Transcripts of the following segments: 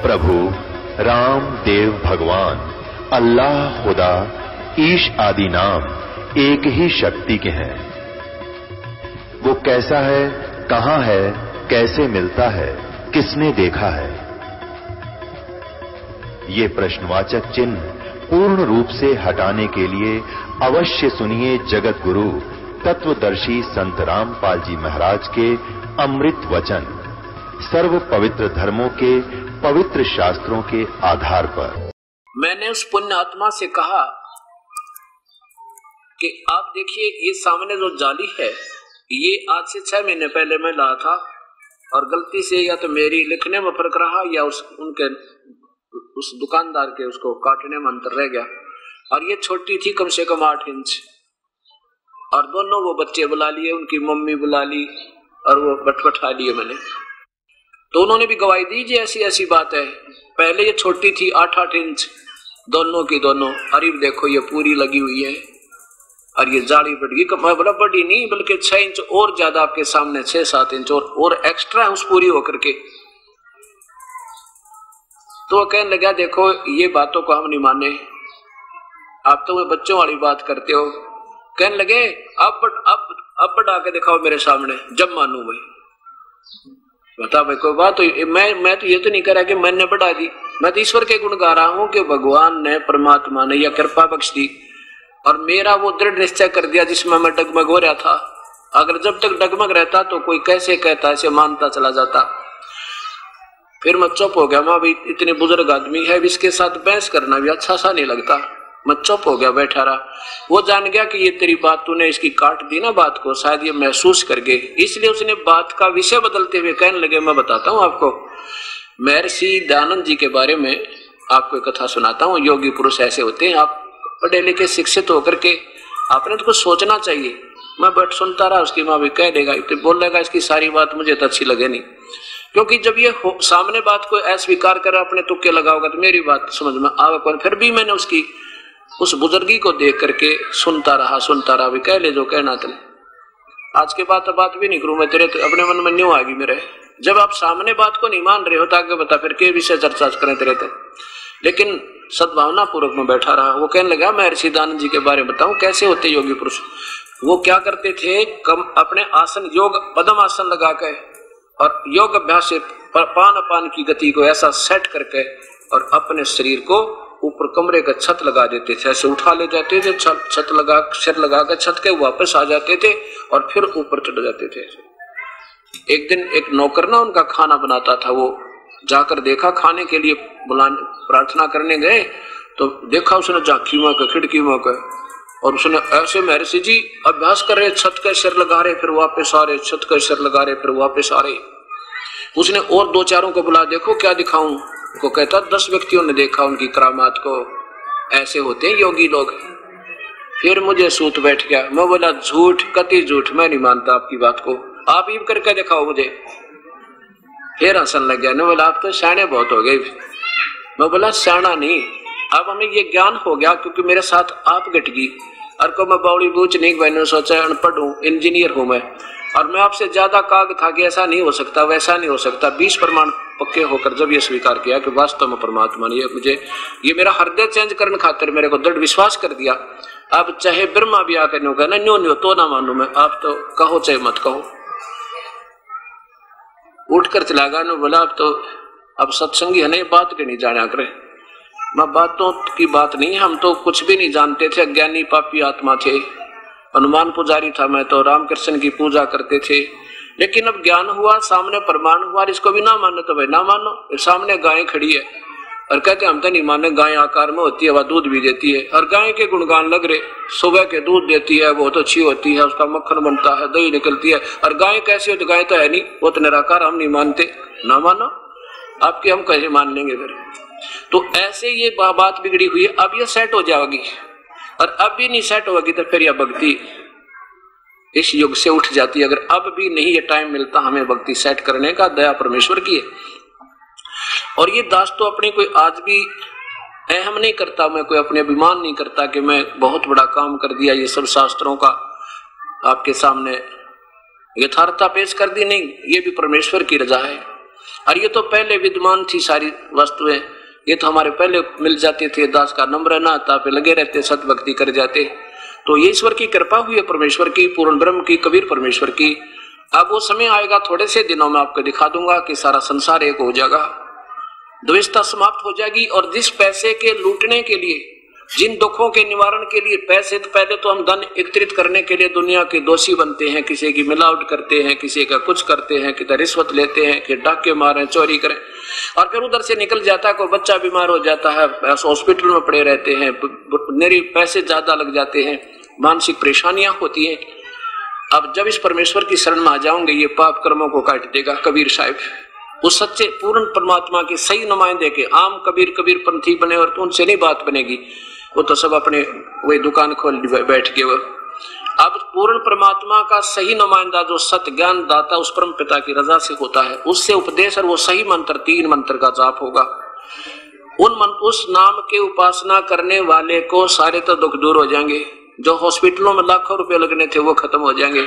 प्रभु राम देव भगवान अल्लाह खुदा ईश आदि नाम एक ही शक्ति के हैं। वो कैसा है, कहां है, कैसे मिलता है, किसने देखा है? ये प्रश्नवाचक चिन्ह पूर्ण रूप से हटाने के लिए अवश्य सुनिए जगत गुरु तत्वदर्शी संत रामपाल जी महाराज के अमृत वचन, सर्व पवित्र धर्मों के पवित्र शास्त्रों के आधार पर। मैंने उस पुण्य आत्मा से कहा कि आप देखिए, ये सामने जो जाली है ये आज से 6 महीने पहले मैं लाया था, और गलती से या तो मेरी लिखने में फर्क रहा या उस दुकानदार के उसको काटने में अंतर रह गया। और ये छोटी थी, कम से कम 8 इंच, और दोनों वो बच्चे बुला लिए, उनकी मम्मी बुला ली और वो बटबटा लिए मैंने। तो उन्होंने भी गवाही दी जी ऐसी ऐसी बात है। पहले ये छोटी थी 8-8 इंच दोनों की दोनों, अरे देखो ये पूरी लगी हुई है, और ये जाली बढ़ी, बोला बड़ी नहीं बल्कि 6 इंच और ज्यादा आपके सामने, 6-7 इंच और एक्स्ट्रा है उस पूरी होकर के। तो वो कहने लगा देखो ये बातों को हम नहीं माने, आप तो मैं बच्चों वाली बात करते हो। कहने लगे अब बढ़ा के दिखाओ मेरे सामने, जब मानू मैं। बता भाई कोई बात, तो मैं तो ये तो नहीं कह रहा कि मैंने बढ़ा दी, मैं तो ईश्वर के गुण गा रहा हूं कि भगवान ने, परमात्मा ने यह कृपा बख्श दी, और मेरा वो दृढ़ निश्चय कर दिया जिसमें मैं डगमग हो रहा था। अगर जब तक डगमग रहता तो कोई कैसे कहता, ऐसे मानता चला जाता। फिर मैं चुप हो गया, मैं अभी इतने बुजुर्ग आदमी है, इसके साथ बहस करना भी अच्छा सा नहीं लगता। मैं चुप हो गया, बैठा रहा। वो जान गया कि ये तेरी बात तूने इसकी काट दी ना बात को, शायद ये महसूस कर गए, इसलिए उसने बात का विषय बदलते हुए कहने लगे मैं बताता हूँ आपको, महर्षि दयानंद जी के बारे में आपको एक कथा सुनाता हूँ। योगी पुरुष ऐसे होते हैं, आप पढ़े लिखे शिक्षित होकर के आपने तो कुछ सोचना चाहिए। मैं बैठ सुनता रहा, उसकी माँ भी कह देगा, तो बोलेगा इसकी सारी बात मुझे तो अच्छी लगे नहीं, क्योंकि जब ये सामने बात को अस्वीकार कर अपने तुक्के लगाओगा तो मेरी बात समझ में आवे। फिर भी मैंने उस बुजुर्गी को देख करके सुनता रहा, भी कह ले जो कहना चले। आज के बाद बात भी नहीं करूं मैं, तेरे अपने मन में न्यू आएगी मेरे। जब आप सामने बात को नहीं मान रहे हो तो आगे बता फिर के विषय चर्चा करें तेरे थे। लेकिन सद्भावना पूर्वक में बैठा रहा। वो कहने लगा मैं महर्षि दयानंद जी के बारे में बताऊं कैसे होते योगी पुरुष। वो क्या करते थे, अपने आसन योग पद्म आसन लगा के और योग अभ्यास से पान की गति को ऐसा सेट करके और अपने शरीर को ऊपर कमरे का छत लगा देते थे, ऐसे उठा ले जाते थे, छत लगा सिर लगा कर छत के वापस आ जाते थे और फिर ऊपर चढ़ जाते थे। एक दिन एक नौकर ना उनका खाना बनाता था, वो जाकर देखा, खाने के लिए प्रार्थना करने गए तो देखा उसने झांकी में खिड़की में, और उसने ऐसे महर्षि जी अभ्यास कर रहे, छत का सिर लगा रहे फिर वापस आ रहे, छत का सिर लगा रहे फिर वापस आ रहे। उसने और 2-4 को बुला, देखो क्या दिखाऊं। को कहता 10 व्यक्तियों ने देखा उनकी करामात को, ऐसे होते हैं योगी लोग। फिर मुझे सूत बैठ गया। मैं बोला झूठ, कति झूठ, मैं नहीं मानता आपकी बात को, आप ही करके दिखाओ मुझे। फिर हंसन लग गया। मैं बोला आप तो शाणे बहुत हो गए। मैं बोला शाना नहीं, अब हमें ये ज्ञान हो गया क्योंकि मेरे साथ आप घट गई। और को मैं बावड़ी बूझ नहीं, मैंने सोचा अनपढ़ हूँ, इंजीनियर हूँ मैं, और मैं आपसे ज्यादा काग था कि ऐसा नहीं हो सकता, वैसा नहीं हो सकता। 20 प्रमाण पक्के होकर जब ये स्वीकार किया कि वास्तव में परमात्मा ने ये मेरा हृदय चेंज करने खातिर मेरे को दृढ़ विश्वास कर दिया। अब चाहे ब्रह्मा भी आकर न्यू कहना न्यो तो ना मानू मैं, आप तो कहो चाहे मत कहो। उठकर चला गया। बोला अब सत्संगी है, नहीं बात के नहीं जाना करे। मैं बातों की बात नहीं, हम तो कुछ भी नहीं जानते थे, अज्ञानी पापी आत्मा थे। हनुमान पुजारी था मैं तो, रामकृष्ण की पूजा करते थे। लेकिन अब ज्ञान हुआ, सामने प्रमाण हुआ, इसको भी ना मानो तो भाई ना मानो। सामने गाय खड़ी है और कहते हम तो नहीं माने, गाय आकार में होती है, वह दूध भी देती है, और गाय के गुणगान लग रहे, सुबह के दूध देती है, बहुत अच्छी होती है, उसका मक्खन बनता है, दही निकलती है। और गाय कैसी होती, गाय तो है नहीं, वो तो निराकार, हम नहीं मानते। ना मानो आपके, हम कैसे मान लेंगे फिर। तो ऐसे ये बात बिगड़ी हुई है। अब ये सेट हो जाएगी, और अब भी नहीं सेट होगी तो फिर यह भक्ति इस युग से उठ जाती है। अगर अब भी नहीं ये टाइम मिलता हमें भक्ति सेट करने का, दया परमेश्वर की है। और ये दास तो अपनी कोई आज भी अहम नहीं करता, मैं कोई अपने अभिमान नहीं करता कि मैं बहुत बड़ा काम कर दिया, ये सब शास्त्रों का आपके सामने यथार्थता पेश कर दी। नहीं, ये भी परमेश्वर की रजा है। और ये तो पहले विद्यमान थी सारी वस्तुएं, ये तो हमारे पहले मिल जाते थे, दास का नंबर ना आता पे लगे रहते, सत भक्ति कर जाते। तो ये ईश्वर की कृपा हुई है, परमेश्वर की, पूर्ण ब्रह्म की, कबीर परमेश्वर की। अब वो समय आएगा, थोड़े से दिनों में आपको दिखा दूंगा कि सारा संसार एक हो जाएगा, द्वेषता समाप्त हो जाएगी। और जिस पैसे के लूटने के लिए, जिन दुखों के निवारण के लिए पैसे, तो पहले तो हम धन एकत्रित करने के लिए दुनिया के दोषी बनते हैं, किसी की मिलावट करते हैं, किसी का कुछ करते हैं, किधर रिश्वत लेते हैं, कि डाके मारें, चोरी करें, और फिर उधर से निकल जाता है, कोई बच्चा बीमार हो जाता है, हॉस्पिटल में पड़े रहते हैं, मेरे पैसे ज्यादा लग जाते हैं, मानसिक परेशानियां होती हैं। अब जब इस परमेश्वर की शरण में आ जाओगे, ये पाप कर्मों को काट देगा कबीर साहब। उस सच्चे पूर्ण परमात्मा के सही नुमाइंदे के आम कबीर कबीर पंथी बने, और तो उनसे नहीं बात बनेगी, वो तो सब अपने वही दुकान खोल बैठ के। वो अब पूर्ण परमात्मा का सही नुमाइंदा जो सत्य ज्ञान दाता उस परम पिता की रजा से होता है, उससे उपदेश और वो सही मंत्र, 3 मंत्र का जाप होगा। उस नाम के उपासना करने वाले को सारे तो दुख दूर हो जाएंगे, जो हॉस्पिटलों में लाखों रुपए लगने थे वो खत्म हो जाएंगे,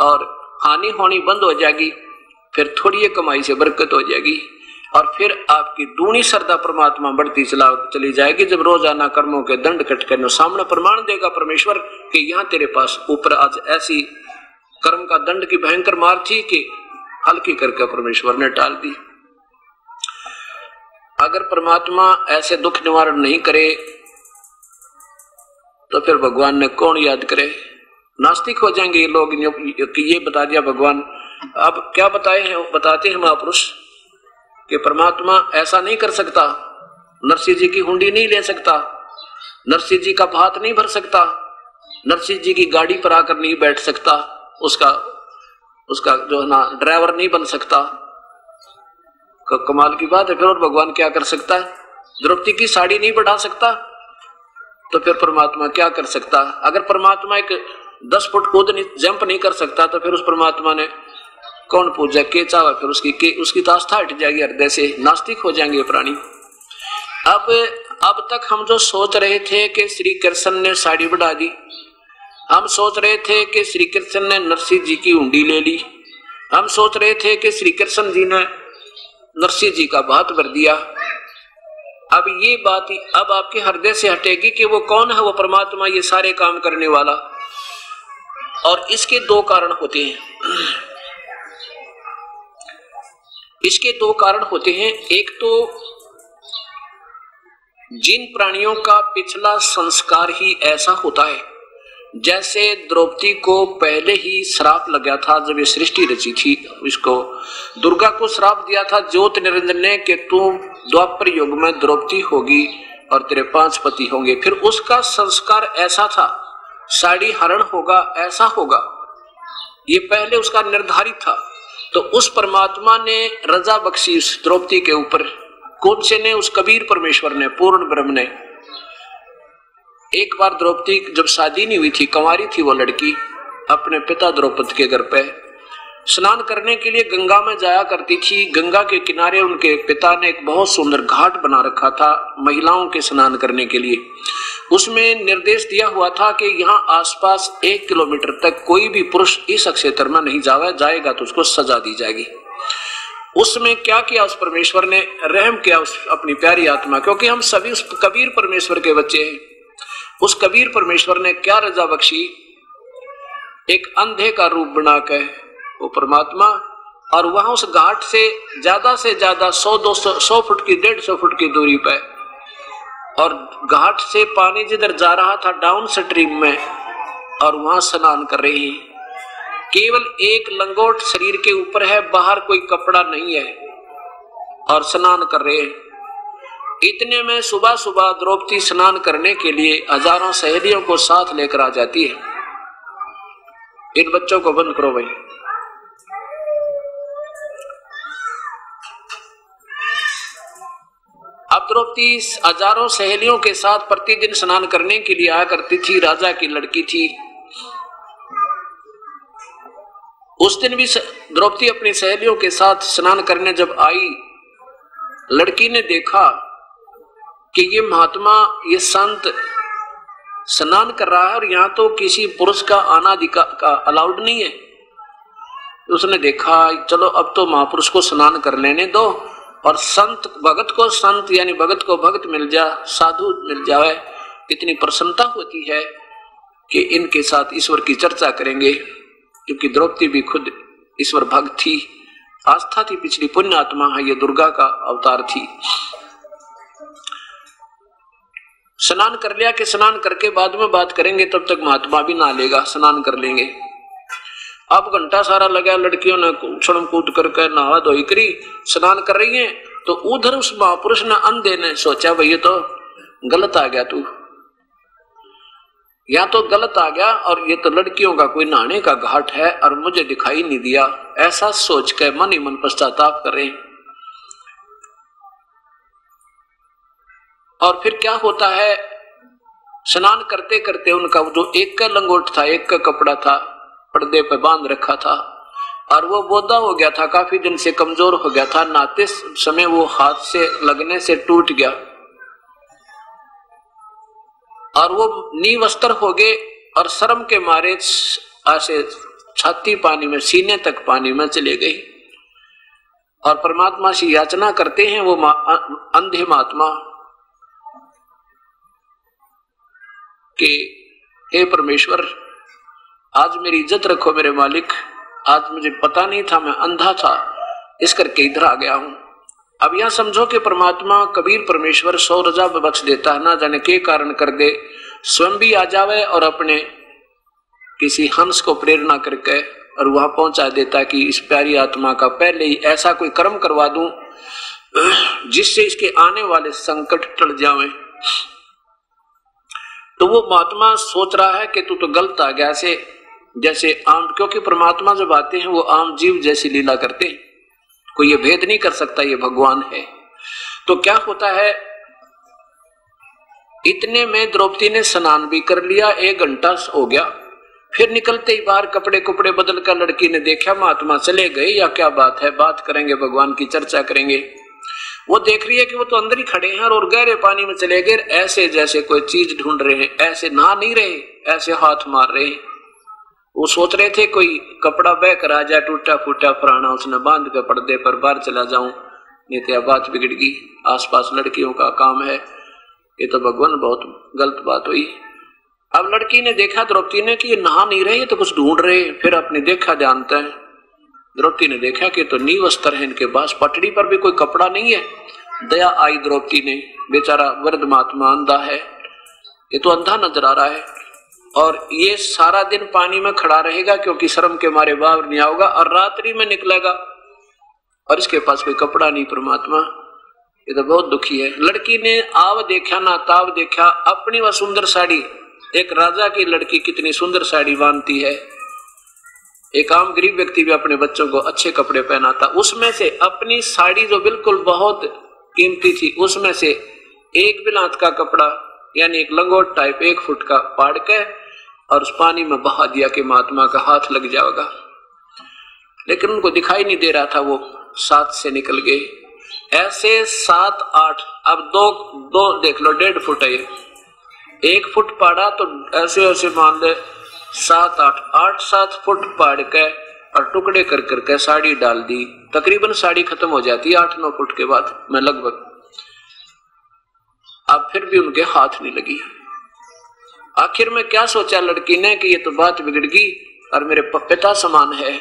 और हानि होनी बंद हो जाएगी, फिर थोड़ी कमाई से बरकत हो जाएगी, और फिर आपकी दूनी श्रद्धा परमात्मा बढ़ती चली जाएगी। जब रोजाना कर्मों के दंड कट करने सामने प्रमाण देगा परमेश्वर कि यहाँ तेरे पास ऊपर आज ऐसी कर्म का दंड की भयंकर मार थी कि हल्की करके परमेश्वर ने टाल दी। अगर परमात्मा ऐसे दुख निवारण नहीं करे तो फिर भगवान ने कौन याद करे? नास्तिक हो जाएंगे ये लोग कि ये बता दिया भगवान। अब क्या बताते हैं महापुरुष कि परमात्मा ऐसा नहीं कर सकता, नरसिंह जी की हुंडी नहीं ले सकता, नरसिंह जी का भात नहीं भर सकता, नरसिंह जी की गाड़ी पर आकर नहीं बैठ सकता, उसका जो है ना ड्राइवर नहीं बन सकता। कमाल की बात है। फिर और भगवान क्या कर सकता है? द्रौपदी की साड़ी नहीं बढ़ा सकता, तो फिर परमात्मा क्या कर सकता? अगर परमात्मा एक 10 फुट कूद जंप नहीं कर सकता, तो फिर उस परमात्मा ने कौन पूजा के चावा? फिर उसकी तो आस्था हट जाएगी हृदय से, नास्तिक हो जाएंगे प्राणी। अब तक हम जो सोच रहे थे कि श्री कृष्ण ने साड़ी बढ़ा दी, हम सोच रहे थे कि श्री कृष्ण ने नरसिंह जी की हुंडी ले ली, हम सोच रहे थे कि श्री कृष्ण जी ने नरसिंह जी का भात भर दिया। अब ये बात अब आपके हृदय से हटेगी कि वो कौन है, वो परमात्मा, ये सारे काम करने वाला। और इसके 2 कारण होते हैं, इसके 2 कारण होते हैं। एक तो जिन प्राणियों का पिछला संस्कार ही ऐसा होता है, जैसे द्रौपदी को पहले ही श्राप लगा था जब ये सृष्टि रची थी, इसको दुर्गा को श्राप दिया था ज्योत निरंजन ने कि तू द्वापर युग में द्रौपदी होगी और तेरे 5 पति होंगे। फिर उसका संस्कार ऐसा था, साड़ी हरण होगा, ऐसा होगा, ये पहले उसका निर्धारित था। तो उस परमात्मा ने रजा बख्शी उस द्रौपदी के ऊपर। कौन से ने? उस कबीर परमेश्वर ने, पूर्ण ब्रह्म ने। एक बार द्रौपदी जब शादी नहीं हुई थी, कंवारी थी वो लड़की, अपने पिता द्रौपद के घर पे स्नान करने के लिए गंगा में जाया करती थी। गंगा के किनारे उनके पिता ने एक बहुत सुंदर घाट बना रखा था महिलाओं के स्नान करने के लिए। उसमें निर्देश दिया हुआ था कि यहाँ आसपास 1 किलोमीटर तक कोई भी पुरुष इस क्षेत्र में नहीं जाएगा तो उसको सजा दी जाएगी। उसमें क्या किया उस परमेश्वर ने? रहम किया उस अपनी प्यारी आत्मा, क्योंकि हम सभी उस कबीर परमेश्वर के बच्चे हैं। उस कबीर परमेश्वर ने क्या रजा बख्शी? एक अंधे का रूप बना के वो परमात्मा, और वहां उस घाट से ज्यादा 100 फुट की 150 फुट की दूरी पे, और घाट से पानी जिधर जा रहा था डाउन स्ट्रीम में, और वहां स्नान कर रहे हैं। केवल एक लंगोट शरीर के ऊपर है, बाहर कोई कपड़ा नहीं है, और स्नान कर रहे हैं। इतने में सुबह सुबह द्रौपदी स्नान करने के लिए हजारों सहेलियों को साथ लेकर आ जाती है। इन बच्चों को बंद करो भाई। अब द्रौपदी हजारों सहेलियों के साथ प्रतिदिन स्नान करने के लिए आया करती थी। राजा की लड़की थी। उस दिन भी द्रौपदी अपनी सहेलियों के साथ स्नान करने जब आई, लड़की ने देखा कि ये महात्मा, ये संत स्नान कर रहा है और यहाँ तो किसी पुरुष का आना का अलाउड नहीं है। उसने देखा चलो अब तो महापुरुष को स्नान कर लेने दो और संत भगत को संत यानी भगत को भगत मिल जा, साधु मिल जाए। इतनी प्रसन्नता होती है कि इनके साथ ईश्वर की चर्चा करेंगे, क्योंकि द्रौपदी भी खुद ईश्वर भक्त थी, आस्था थी, पिछली पुण्य आत्मा है, ये दुर्गा का अवतार थी। स्नान कर लिया कि स्नान करके बाद में बात करेंगे, तब तक महात्मा भी नहा लेगा, स्नान कर लेंगे। अब घंटा सारा लगा, लड़कियों ने उछल कूद करके नहा धोई करी, स्नान कर रही हैं, तो उधर उस महापुरुष ने अंधे ने सोचा भाई ये तो गलत आ गया, तू या तो गलत आ गया और ये तो लड़कियों का कोई नहाने का घाट है और मुझे दिखाई नहीं दिया, ऐसा सोच के मन ही मन पश्चाताप करे। और फिर क्या होता है, स्नान करते करते उनका जो एक का लंगोट था, एक का कपड़ा था, पर्दे पे बांध रखा था और वो बोधा हो गया था, काफी दिन से कमजोर हो गया था, नहाते समय वो हाथ से लगने से टूट गया और वो नीवस्त्र हो गए और शर्म के मारे ऐसे छाती पानी में, सीने तक पानी में चले गई और परमात्मा से याचना करते हैं वो अंधे महात्मा कि हे परमेश्वर, आज मेरी इज्जत रखो मेरे मालिक, आज मुझे पता नहीं था, मैं अंधा था, इस करके इधर आ गया हूं। अब यह समझो कि परमात्मा कबीर परमेश्वर 100 रजा बख्श देता है, ना जाने के कारण कर दे, स्वयं भी आ जावे और अपने किसी हंस को प्रेरणा करके और वहां पहुंचा देता कि इस प्यारी आत्मा का पहले ही ऐसा कोई कर्म करवा दूं जिससे इसके आने वाले संकट टल जावे। तो वो महात्मा सोच रहा है कि तू तो गलत आ गया, ऐसे जैसे आम, क्योंकि परमात्मा जब आते हैं वो आम जीव जैसी लीला करते हैं, कोई ये भेद नहीं कर सकता ये भगवान है। तो क्या होता है, इतने में द्रौपदी ने स्नान भी कर लिया, 1 घंटा हो गया, फिर निकलते ही बाहर कपड़े कुपड़े बदल कर लड़की ने देखा महात्मा चले गए या क्या बात है, बात करेंगे, भगवान की चर्चा करेंगे। वो देख रही है कि वो तो अंदर ही खड़े हैं और गहरे पानी में चले गए, ऐसे जैसे कोई चीज ढूंढ रहे हैं, ऐसे नहा नहीं रहे, ऐसे हाथ मार रहे हैं। वो सोच रहे थे कोई कपड़ा बह कर आ जाए, टूटा फूटा पुराना, उसने बांध के पर्दे पर बाहर चला जाऊं, नहीं तो बात बिगड़ गई, आसपास लड़कियों का काम है, ये तो भगवान बहुत गलत बात हुई। अब लड़की ने देखा द्रौपदी ने कि ये नहा नहीं रहे, ये तो कुछ ढूंढ रहे, फिर अपने देखा जानता है, द्रौपदी ने देखा कि तो नींव अस्तर है इनके पास, पटड़ी पर भी कोई कपड़ा नहीं है। दया आई द्रौपदी ने, बेचारा वृद्ध महात्मा अंधा है, ये तो अंधा नजर आ रहा है और ये सारा दिन पानी में खड़ा रहेगा क्योंकि शर्म के मारे बाहर नहीं आएगा और रात्रि में निकलेगा और इसके पास कोई कपड़ा नहीं। परमात्मा, ये तो बहुत दुखी है। लड़की ने आव देखा ना ताव देखा, अपनी वह सुंदर साड़ी, एक राजा की लड़की कितनी सुंदर साड़ी बांधती है, एक आम गरीब व्यक्ति भी अपने बच्चों को अच्छे कपड़े पहनाता, उसमें से अपनी साड़ी जो बिल्कुल बहुत कीमती थी, उसमें से एक बिलात का कपड़ा यानी एक लंगोट टाइप 1 फुट का पाड़ के और उस पानी में बहा दिया कि महात्मा का हाथ लग जाएगा, लेकिन उनको दिखाई नहीं दे रहा था, वो 7 से निकल गए। ऐसे 7 8, अब दो देख लो, 1.5 फुट है, 1 फुट पाड़ा तो ऐसे ऐसे मान ले 7 8 7 फुट पाड़ के और टुकड़े कर करके साड़ी डाल दी। तकरीबन साड़ी खत्म हो जाती है 8-9 फुट के बाद में लगभग। अब फिर भी उनके हाथ नहीं लगी। आखिर में क्या सोचा लड़की ने कि ये तो बात बिगड़ गई और मेरे पिता समान है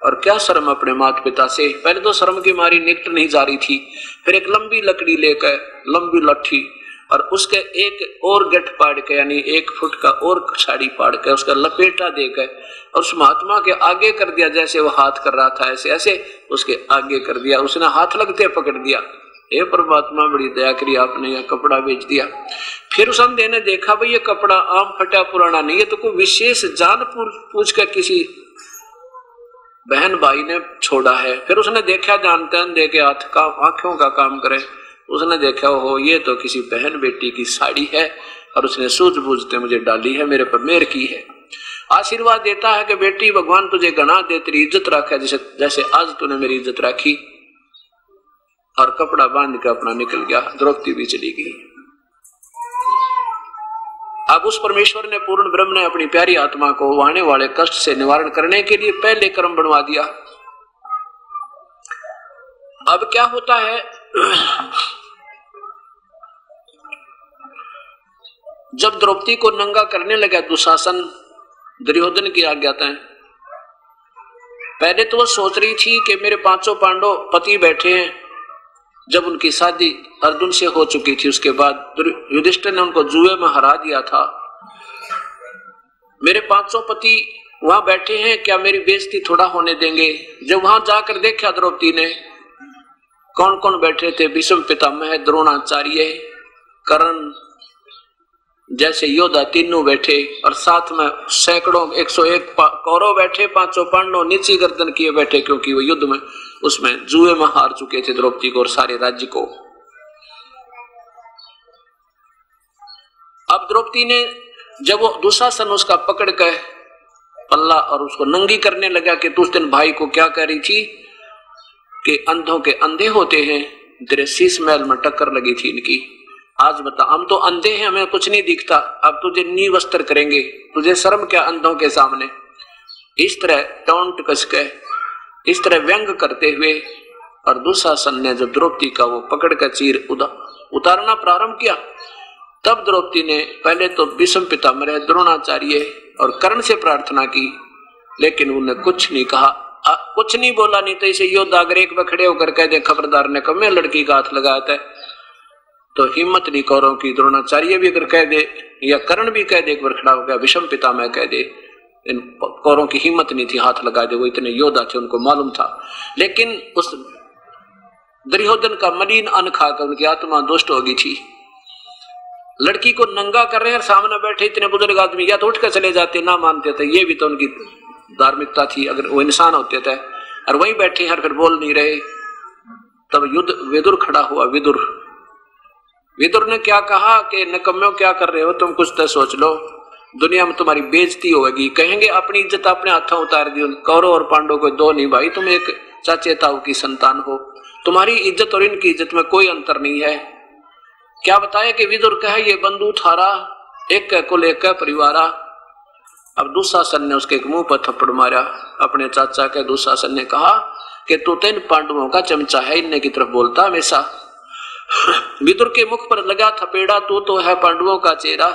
और क्या शर्म अपने माता पिता से। पहले तो शर्म की मारी निकट नहीं जा रही थी, फिर एक लंबी लकड़ी लेकर, लंबी लट्ठी, और उसके एक और गठ पाड़ के यानी 1 फुट का और साड़ी पाड़ के उसका लपेटा देकर और उस महात्मा के आगे कर दिया, जैसे वो हाथ कर रहा था ऐसे ऐसे उसके आगे कर दिया, उसने हाथ लगते पकड़ दिया। हे परमात्मा, बड़ी दया करी आपने, यह कपड़ा बेच दिया। फिर उस अंधे ने देखा भाई ये कपड़ा आम फटा पुराना नहीं है, तो कोई विशेष जान पूछ कर किसी बहन भाई ने छोड़ा है। फिर उसने देखा, जानते अंधे के हाथ का आंखों का काम करे, उसने देखा हो ये तो किसी बहन बेटी की साड़ी है और उसने सूझबूझते मुझे डाली है, मेरे पर मेहर की है। आशीर्वाद देता है कि बेटी भगवान तुझे गणा दे, तेरी इज्जत रखे जैसे आज तूने मेरी इज्जत रखी। और कपड़ा बांध के अपना निकल गया, द्रौपदी भी चली गई। अब उस परमेश्वर ने, पूर्ण ब्रह्म ने अपनी प्यारी आत्मा को आने वाले कष्ट से निवारण करने के लिए पहले कर्म बनवा दिया। अब क्या होता है, जब द्रौपदी को नंगा करने लगा दुशासन दुर्योधन की आज्ञाएं, पहले तो वो सोच रही थी कि मेरे पांचों पांडव पति बैठे हैं। जब उनकी शादी अर्जुन से हो चुकी थी उसके बाद युधिष्ठिर ने उनको जुए में हरा दिया था। मेरे पांचों पति वहां बैठे हैं, क्या मेरी बेइज्जती थोड़ा होने देंगे। जब वहां जाकर देखा द्रौपदी ने कौन कौन बैठे थे, भीष्म पितामह, द्रोणाचार्य, कर्ण जैसे योद्धा तीनों बैठे और साथ में सैकड़ों 101 कौरव बैठे, पांचों पांडव नीची गर्दन किए बैठे, क्योंकि वो युद्ध में उसमें जुए में हार चुके थे द्रौपदी को और सारे राज्य को। अब द्रौपदी ने जब वो दुशासन उसका पकड़ कर पल्ला और उसको नंगी करने लगा कि तू उस दिन भाई को क्या कह रही थी कि अंधों के अंधे होते हैं, तेरे शीश महल में टक्कर लगी थी इनकी, आज बता हम तो अंधे हैं, हमें कुछ नहीं दिखता, अब तुझे नी वस्त्र करेंगे, तुझे शर्म क्या अंधों के सामने। इस तरह टोंट कस के इस तरह व्यंग करते हुए और दुशासन ने जब द्रौपदी का वो पकड़ कर चीर उतारना प्रारंभ किया, तब द्रौपदी ने पहले तो भीष्म पितामह, द्रोणाचार्य और कर्ण से प्रार्थना की, लेकिन उन्हें कुछ नहीं कहा, कुछ नहीं बोला। नहीं तो इसे योद्धा अगर एक खड़े होकर कह दे खबरदार ने कब मैं लड़की का हाथ लगाया था, तो हिम्मत नहीं कौरों की। द्रोणाचार्य भी अगर कह दे या कर्ण भी कह दे, एक बार खड़ा हो गया, भीष्म पितामह कह दे, इन कौरों की हिम्मत नहीं थी हाथ लगा दे, वो इतने योद्धा थे, उनको मालूम था। लेकिन उस दुर्योधन का मलिन अन्न खाकर उनकी आत्मा दुष्ट हो गई थी। लड़की को नंगा कर रहे हैं, सामने बैठे इतने बुजुर्ग आदमी या तो उठ कर चले जाते, ना मानते थे, ये भी तो उनकी धार्मिकता थी, अगर वो इंसान होते थे। और वहीं बैठे हैं फिर बोल नहीं रहे। तब युद्ध विदुर खड़ा हुआ। विदुर ने क्या कहा कि नकम्यों क्या कर रहे हो तुम, कुछ तो सोच लो, दुनिया में तुम्हारी बेइज्जती होगी, कहेंगे अपनी इज्जत अपने हाथों उतार दी। कौरव और पांडव को दो नहीं भाई, तुम एक चाचे ताऊ की संतान हो, तुम्हारी इज्जत और इनकी इज्जत में कोई अंतर नहीं है। क्या बताया कि विदुर कहे ये बंधु थारा, एक कुल एक परिवारा। अब दुशासन ने उसके मुंह पर थप्पड़ मारा अपने चाचा के। दुशासन ने कहा कि तू तो इन पांडवों का चमचा है, इनने की तरफ बोलता हमेशा। विदुर के मुख पर लगा थपेड़ा, तू तो है पांडवों का चेहरा।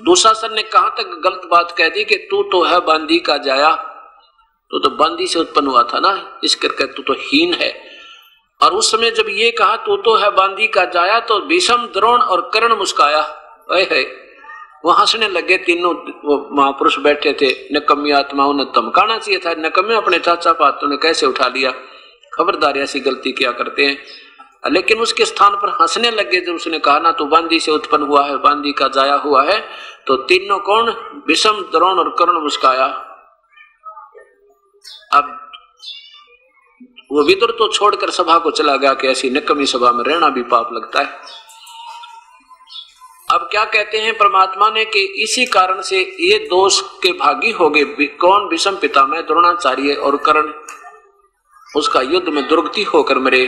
दुशासन ने कहां तक गलत बात कह दी कि तू तो है बांदी का जाया, तू तो बांदी से उत्पन्न हुआ था ना, इस करके तू तो हीन है। और उस समय जब ये कहा तू तो है बांदी का जाया, तो भीष्म, द्रोण और कर्ण मुस्काया, है वो हंसने लगे। तीनों वो महापुरुष बैठे थे। नकम्मी आत्माओं ने धमकाना चाहिए था, नकम्मे अपने चाचा पातों ने कैसे उठा लिया, खबरदार ऐसी गलती क्या करते हैं। लेकिन उसके स्थान पर हंसने लगे जब उसने कहा ना तू बांदी से उत्पन्न हुआ है, बांदी का जाया हुआ है। तो तीनों कौन, भीष्म, द्रोण और कर्ण मुस्काया। अब वो विदुर तो छोड़कर सभा को चला गया कि ऐसी निकम्मी सभा में रहना भी पाप लगता है। अब क्या कहते हैं परमात्मा ने कि इसी कारण से ये दोष के भागी हो गए। कौन, भीष्म पितामह, द्रोणाचार्य और कर्ण उसका युद्ध में दुर्गति होकर मरे।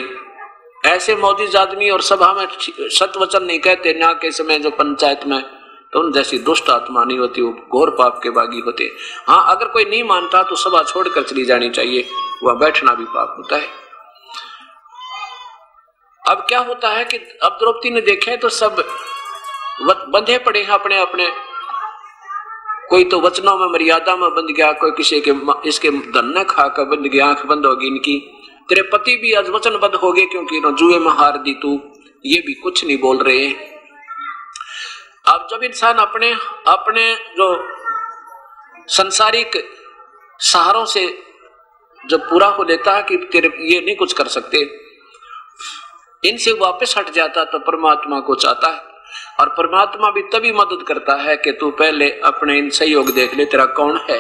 ऐसे मौजूद आदमी और सभा में सतवचन नहीं कहते न्याय के समय जो पंचायत में, तो उन जैसी दुष्ट आत्मा नहीं होती, वो घोर पाप के बागी होते। हाँ, अगर कोई नहीं मानता तो सभा छोड़कर चली जानी चाहिए, वह बैठना भी पाप होता है। अब क्या होता है कि अब द्रौपदी ने देखे तो सब बंधे पड़े हैं अपने अपने, कोई तो वचनों में मर्यादा में बंध गया, कोई किसी के इसके धन न खाकर बंध गया, आंख बंद होगी इनकी। तेरे पति भी आज वचनबद्ध हो गए क्योंकि जुए में हार दी तू, ये भी कुछ नहीं बोल रहे। अब जब इंसान अपने अपने जो संसारिक सहारों से जब पूरा हो लेता है कि तेरे ये नहीं कुछ कर सकते, इनसे वापस हट जाता तो परमात्मा को चाहता है। और परमात्मा भी तभी मदद करता है कि तू पहले अपने इन सहयोग देख ले तेरा कौन है।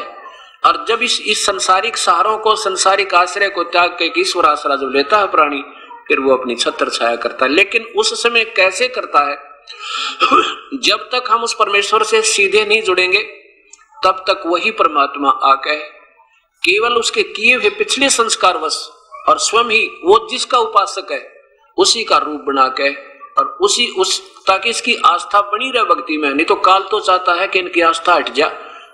और जब इस संसारिक सहारों को, संसारिक आश्रय को त्याग के ईश्वर आश्रय जब लेता है प्राणी, फिर वो अपनी छत्र छाया करता है। लेकिन उस समय कैसे करता है, जब तक हम उस परमेश्वर से सीधे नहीं जुड़ेंगे तब तक वही परमात्मा आके केवल उसके किए हुए पिछले संस्कारवश और स्वयं ही वो जिसका उपासक है उसी का रूप बना के और ताकि इसकी आस्था बनी रहे भक्ति में। नहीं तो काल तो चाहता है कि इनकी आस्था हट जा,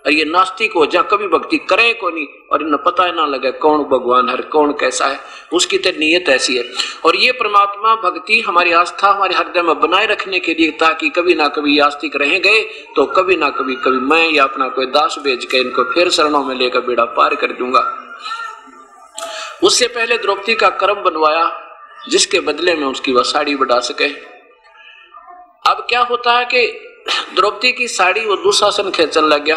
और ये नास्तिक हो जा, कभी भक्ति करे को नहीं और इन्हें पता ना लगे कौन भगवान है कौन कैसा है, उसकी तो नीयत ऐसी है। और ये परमात्मा भक्ति हमारी आस्था हमारे हृदय में बनाए रखने के लिए, ताकि कभी ना कभी आस्तिक रह गए तो कभी ना कभी मैं या अपना कोई दास भेज के इनको फिर शरणों में लेकर बेड़ा पार कर दूंगा। उससे पहले द्रौपदी का कर्म बनवाया जिसके बदले में उसकी वह साड़ी बढ़ा सके। अब क्या होता है कि द्रौपदी की साड़ी वो दुशासन खेचने लग गया,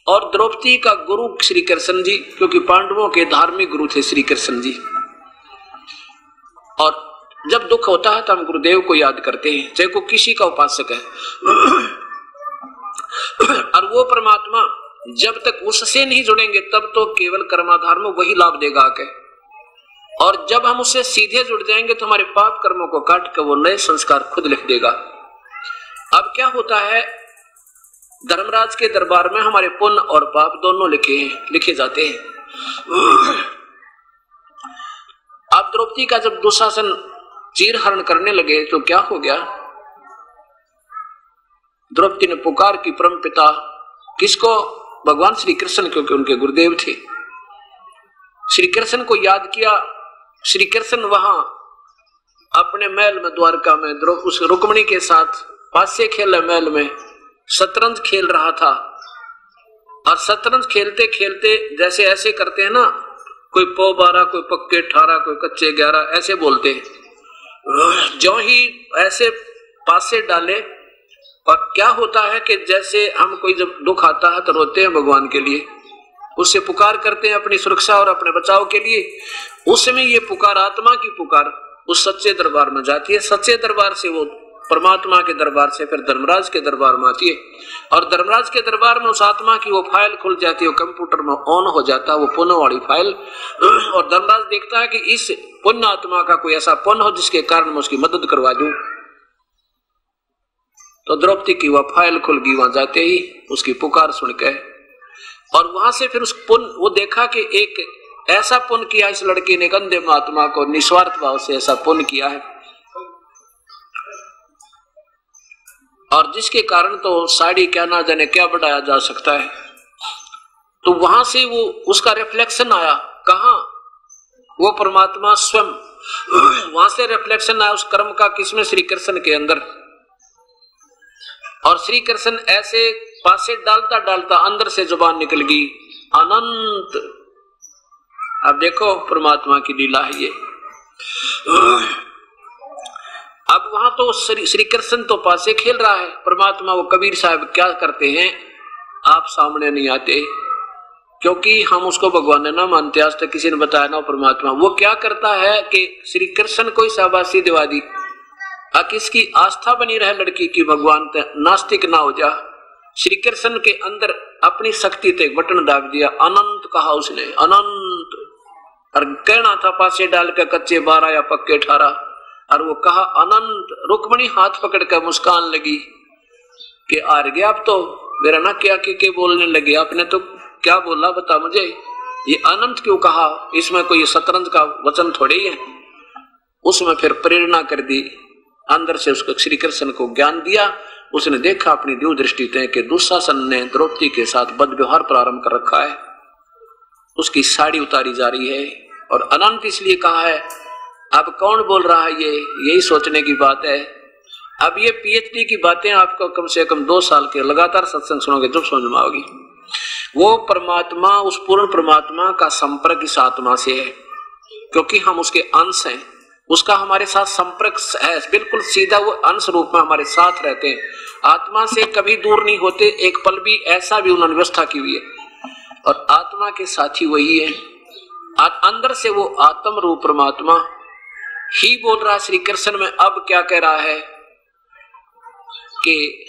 और द्रौपदी का गुरु श्री कृष्ण जी, क्योंकि पांडवों के धार्मिक गुरु थे श्री कृष्ण जी। और जब दुख होता है तो हम गुरुदेव को याद करते हैं, चाहे को किसी का उपासक है, और वो परमात्मा जब तक उससे नहीं जुड़ेंगे तब तो केवल कर्माधार में वही लाभ देगा आके, और जब हम उससे सीधे जुड़ जाएंगे तो हमारे पाप कर्मों को काट कर वो नए संस्कार खुद लिख देगा। अब क्या होता है, धर्मराज के दरबार में हमारे पुण्य और पाप दोनों लिखे जाते हैं। अब द्रौपदी का जब दुशासन चीरहरण करने लगे तो क्या हो गया, द्रौपदी ने पुकार की परम पिता किसको, भगवान श्री कृष्ण, क्योंकि उनके गुरुदेव थे। श्री कृष्ण को याद किया। श्री कृष्ण वहां अपने महल में द्वारका में उस रुक्मिणी के साथ पासे खेले महल में शतरंज खेल रहा था, और शतरंज खेलते खेलते जैसे ऐसे करते हैं ना, कोई पौ 12 कोई पक्के 18 कोई कच्चे 11 ऐसे बोलते हैं। जो ही ऐसे पासे डाले, और क्या होता है कि जैसे हम कोई जब दुख आता है तो रोते हैं भगवान के लिए, उससे पुकार करते हैं अपनी सुरक्षा और अपने बचाव के लिए। उस समय ये पुकार आत्मा की पुकार उस सच्चे दरबार में जाती है, सच्चे दरबार से वो परमात्मा के दरबार से फिर धर्मराज के दरबार में आती है, और धर्मराज के दरबार में उस आत्मा की वो फाइल खुल जाती है, वो कंप्यूटर में ऑन हो जाता है वो पुण्य वाली फाइल, और धर्मराज देखता है कि इस पुण्य आत्मा का कोई ऐसा पुण्य हो जिसके कारण मैं उसकी मदद करवा दूं। तो द्रौपदी की वह फाइल खुल गई वहां जाते ही उसकी पुकार सुन के, और वहां से फिर उस पुण्य वो देखा कि एक ऐसा पुण्य किया इस लड़की ने, गंदे महात्मा को निस्वार्थ भाव से ऐसा पुण्य किया है, और जिसके कारण तो साड़ी क्या ना जाने क्या बढ़ाया जा सकता है। तो वहां से वो उसका रिफ्लेक्शन आया, कहां, वो परमात्मा स्वयं, वहां से रिफ्लेक्शन आया उस कर्म का, किसमें, श्री कृष्ण के अंदर। और श्री कृष्ण ऐसे पासे डालता डालता अंदर से जुबान निकल गई अनंत। अब देखो परमात्मा की लीला है ये। अब वहां तो श्री कृष्ण तो पासे खेल रहा है, परमात्मा वो कबीर साहब क्या करते हैं, आप सामने नहीं आते, क्योंकि हम उसको भगवान ने ना मानते, आज तक किसी ने बताया ना परमात्मा। वो क्या करता है कि श्री कृष्ण को शाबाशी दिवा दी, किसकी आस्था बनी रहे लड़की की, भगवान नास्तिक ना हो जा। श्री कृष्ण के अंदर अपनी शक्ति ते बटन दाब दिया, अनंत कहा उसने, अनंत। और कहना था पासे डाल के कच्चे 12 या पक्के 18, और वो कहा अनंत। रुक्मिणी हाथ पकड़ कर मुस्कान लगी कि हार गया अब तो, मेरा ना क्या के बोलने लगे, आपने तो क्या बोला बता मुझे, ये अनंत क्यों कहा, इसमें कोई शतरंज का वचन थोड़ी है। उसमें फिर प्रेरणा कर दी, अंदर से उसको श्री कृष्ण को ज्ञान दिया। उसने देखा अपनी दिव्य दृष्टि से कि दुशासन ने द्रौपदी के साथ बद व्यवहार प्रारंभ कर रखा है, उसकी साड़ी उतारी जा रही है, और अनंत इसलिए कहा है। अब कौन बोल रहा है ये, यही सोचने की बात है। अब ये पीएचडी की बातें आपको कम से कम 2 साल के लगातार सत्संग सुनोगे जब समझ में आओगी। वो परमात्मा, उस पूर्ण परमात्मा का संपर्क इस आत्मा से है, क्योंकि हम उसके अंश हैं, उसका हमारे साथ संपर्क है बिल्कुल सीधा, वो अंश रूप में हमारे साथ रहते हैं, आत्मा से कभी दूर नहीं होते, एक पल भी, ऐसा भी उन्होंने व्यवस्था की हुई है। और आत्मा के साथी वही है, अंदर से वो आत्म रूप परमात्मा ही बोल रहा है श्री कृष्ण में। अब क्या कह रहा है कि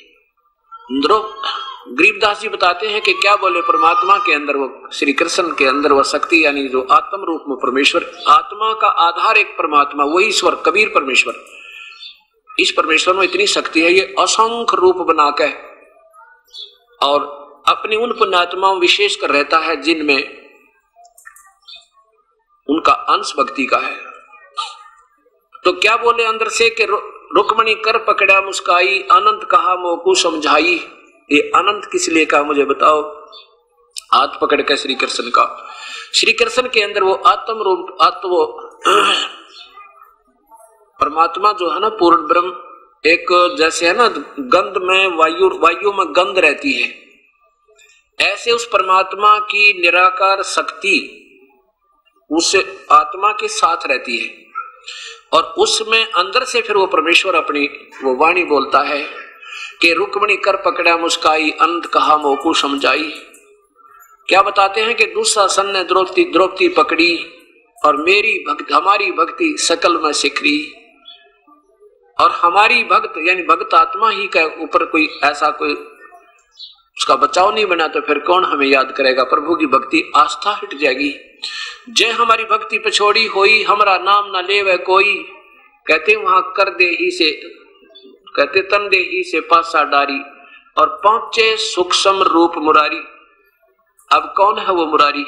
गरीबदास जी बताते हैं कि क्या बोले, परमात्मा के अंदर वो, श्री कृष्ण के अंदर वो शक्ति, यानी जो आत्म रूप में परमेश्वर, आत्मा का आधार एक परमात्मा, वही ईश्वर कबीर परमेश्वर। इस परमेश्वर में इतनी शक्ति है, ये असंख्य रूप बना के और अपनी उन पुण्यात्माओं विशेष कर रहता है जिनमें उनका अंश भक्ति का है। तो क्या बोले अंदर से कि रुक्मिणी कर पकड़ा मुस्काई, अनंत कहा मोकू समझाई। ये अनंत किस लिए कहा मुझे बताओ। हाथ पकड़ के श्री कृष्ण का, श्री कृष्ण के अंदर वो आत्म रूप वो परमात्मा जो है ना पूर्ण ब्रह्म, एक जैसे है ना गंध में वायु में गंध रहती है, ऐसे उस परमात्मा की निराकार शक्ति उस आत्मा के साथ रहती है और उसमें अंदर से फिर वो परमेश्वर अपनी वो वाणी बोलता है कि रुक्मणी कर पकड़ा मुस्काई, अंत कहा मोकू समझाई। क्या बताते हैं कि दुशासन ने द्रौपदी पकड़ी और मेरी भक्ति हमारी भक्ति सकल में सिखरी। और हमारी भक्त यानी भक्त आत्मा ही का ऊपर कोई ऐसा कोई उसका बचाव नहीं बना तो फिर कौन हमें याद करेगा। प्रभु की भक्ति आस्था हट जाएगी। जय हमारी भक्ति पछोड़ी होई, हमारा नाम ना ले वह कोई। कहते वहां कर दे ही से, कहते तन दे ही से पासा डारी और पहुंचे सूक्ष्म रूप मुरारी। अब कौन है वो मुरारी?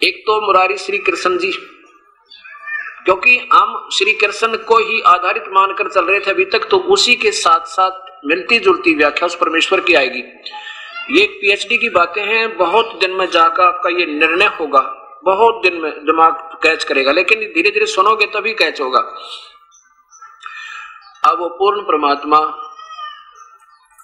एक तो मुरारी श्री कृष्ण जी, क्योंकि हम श्री कृष्ण को ही आधारित मानकर चल रहे थे अभी तक, तो उसी के साथ साथ मिलती जुलती व्याख्या उस परमेश्वर की आएगी। ये पीएचडी की बातें हैं, बहुत दिन में जाकर आपका ये निर्णय होगा, बहुत दिन में दिमाग कैच करेगा, लेकिन धीरे धीरे सुनोगे तभी कैच होगा। अब वो पूर्ण परमात्मा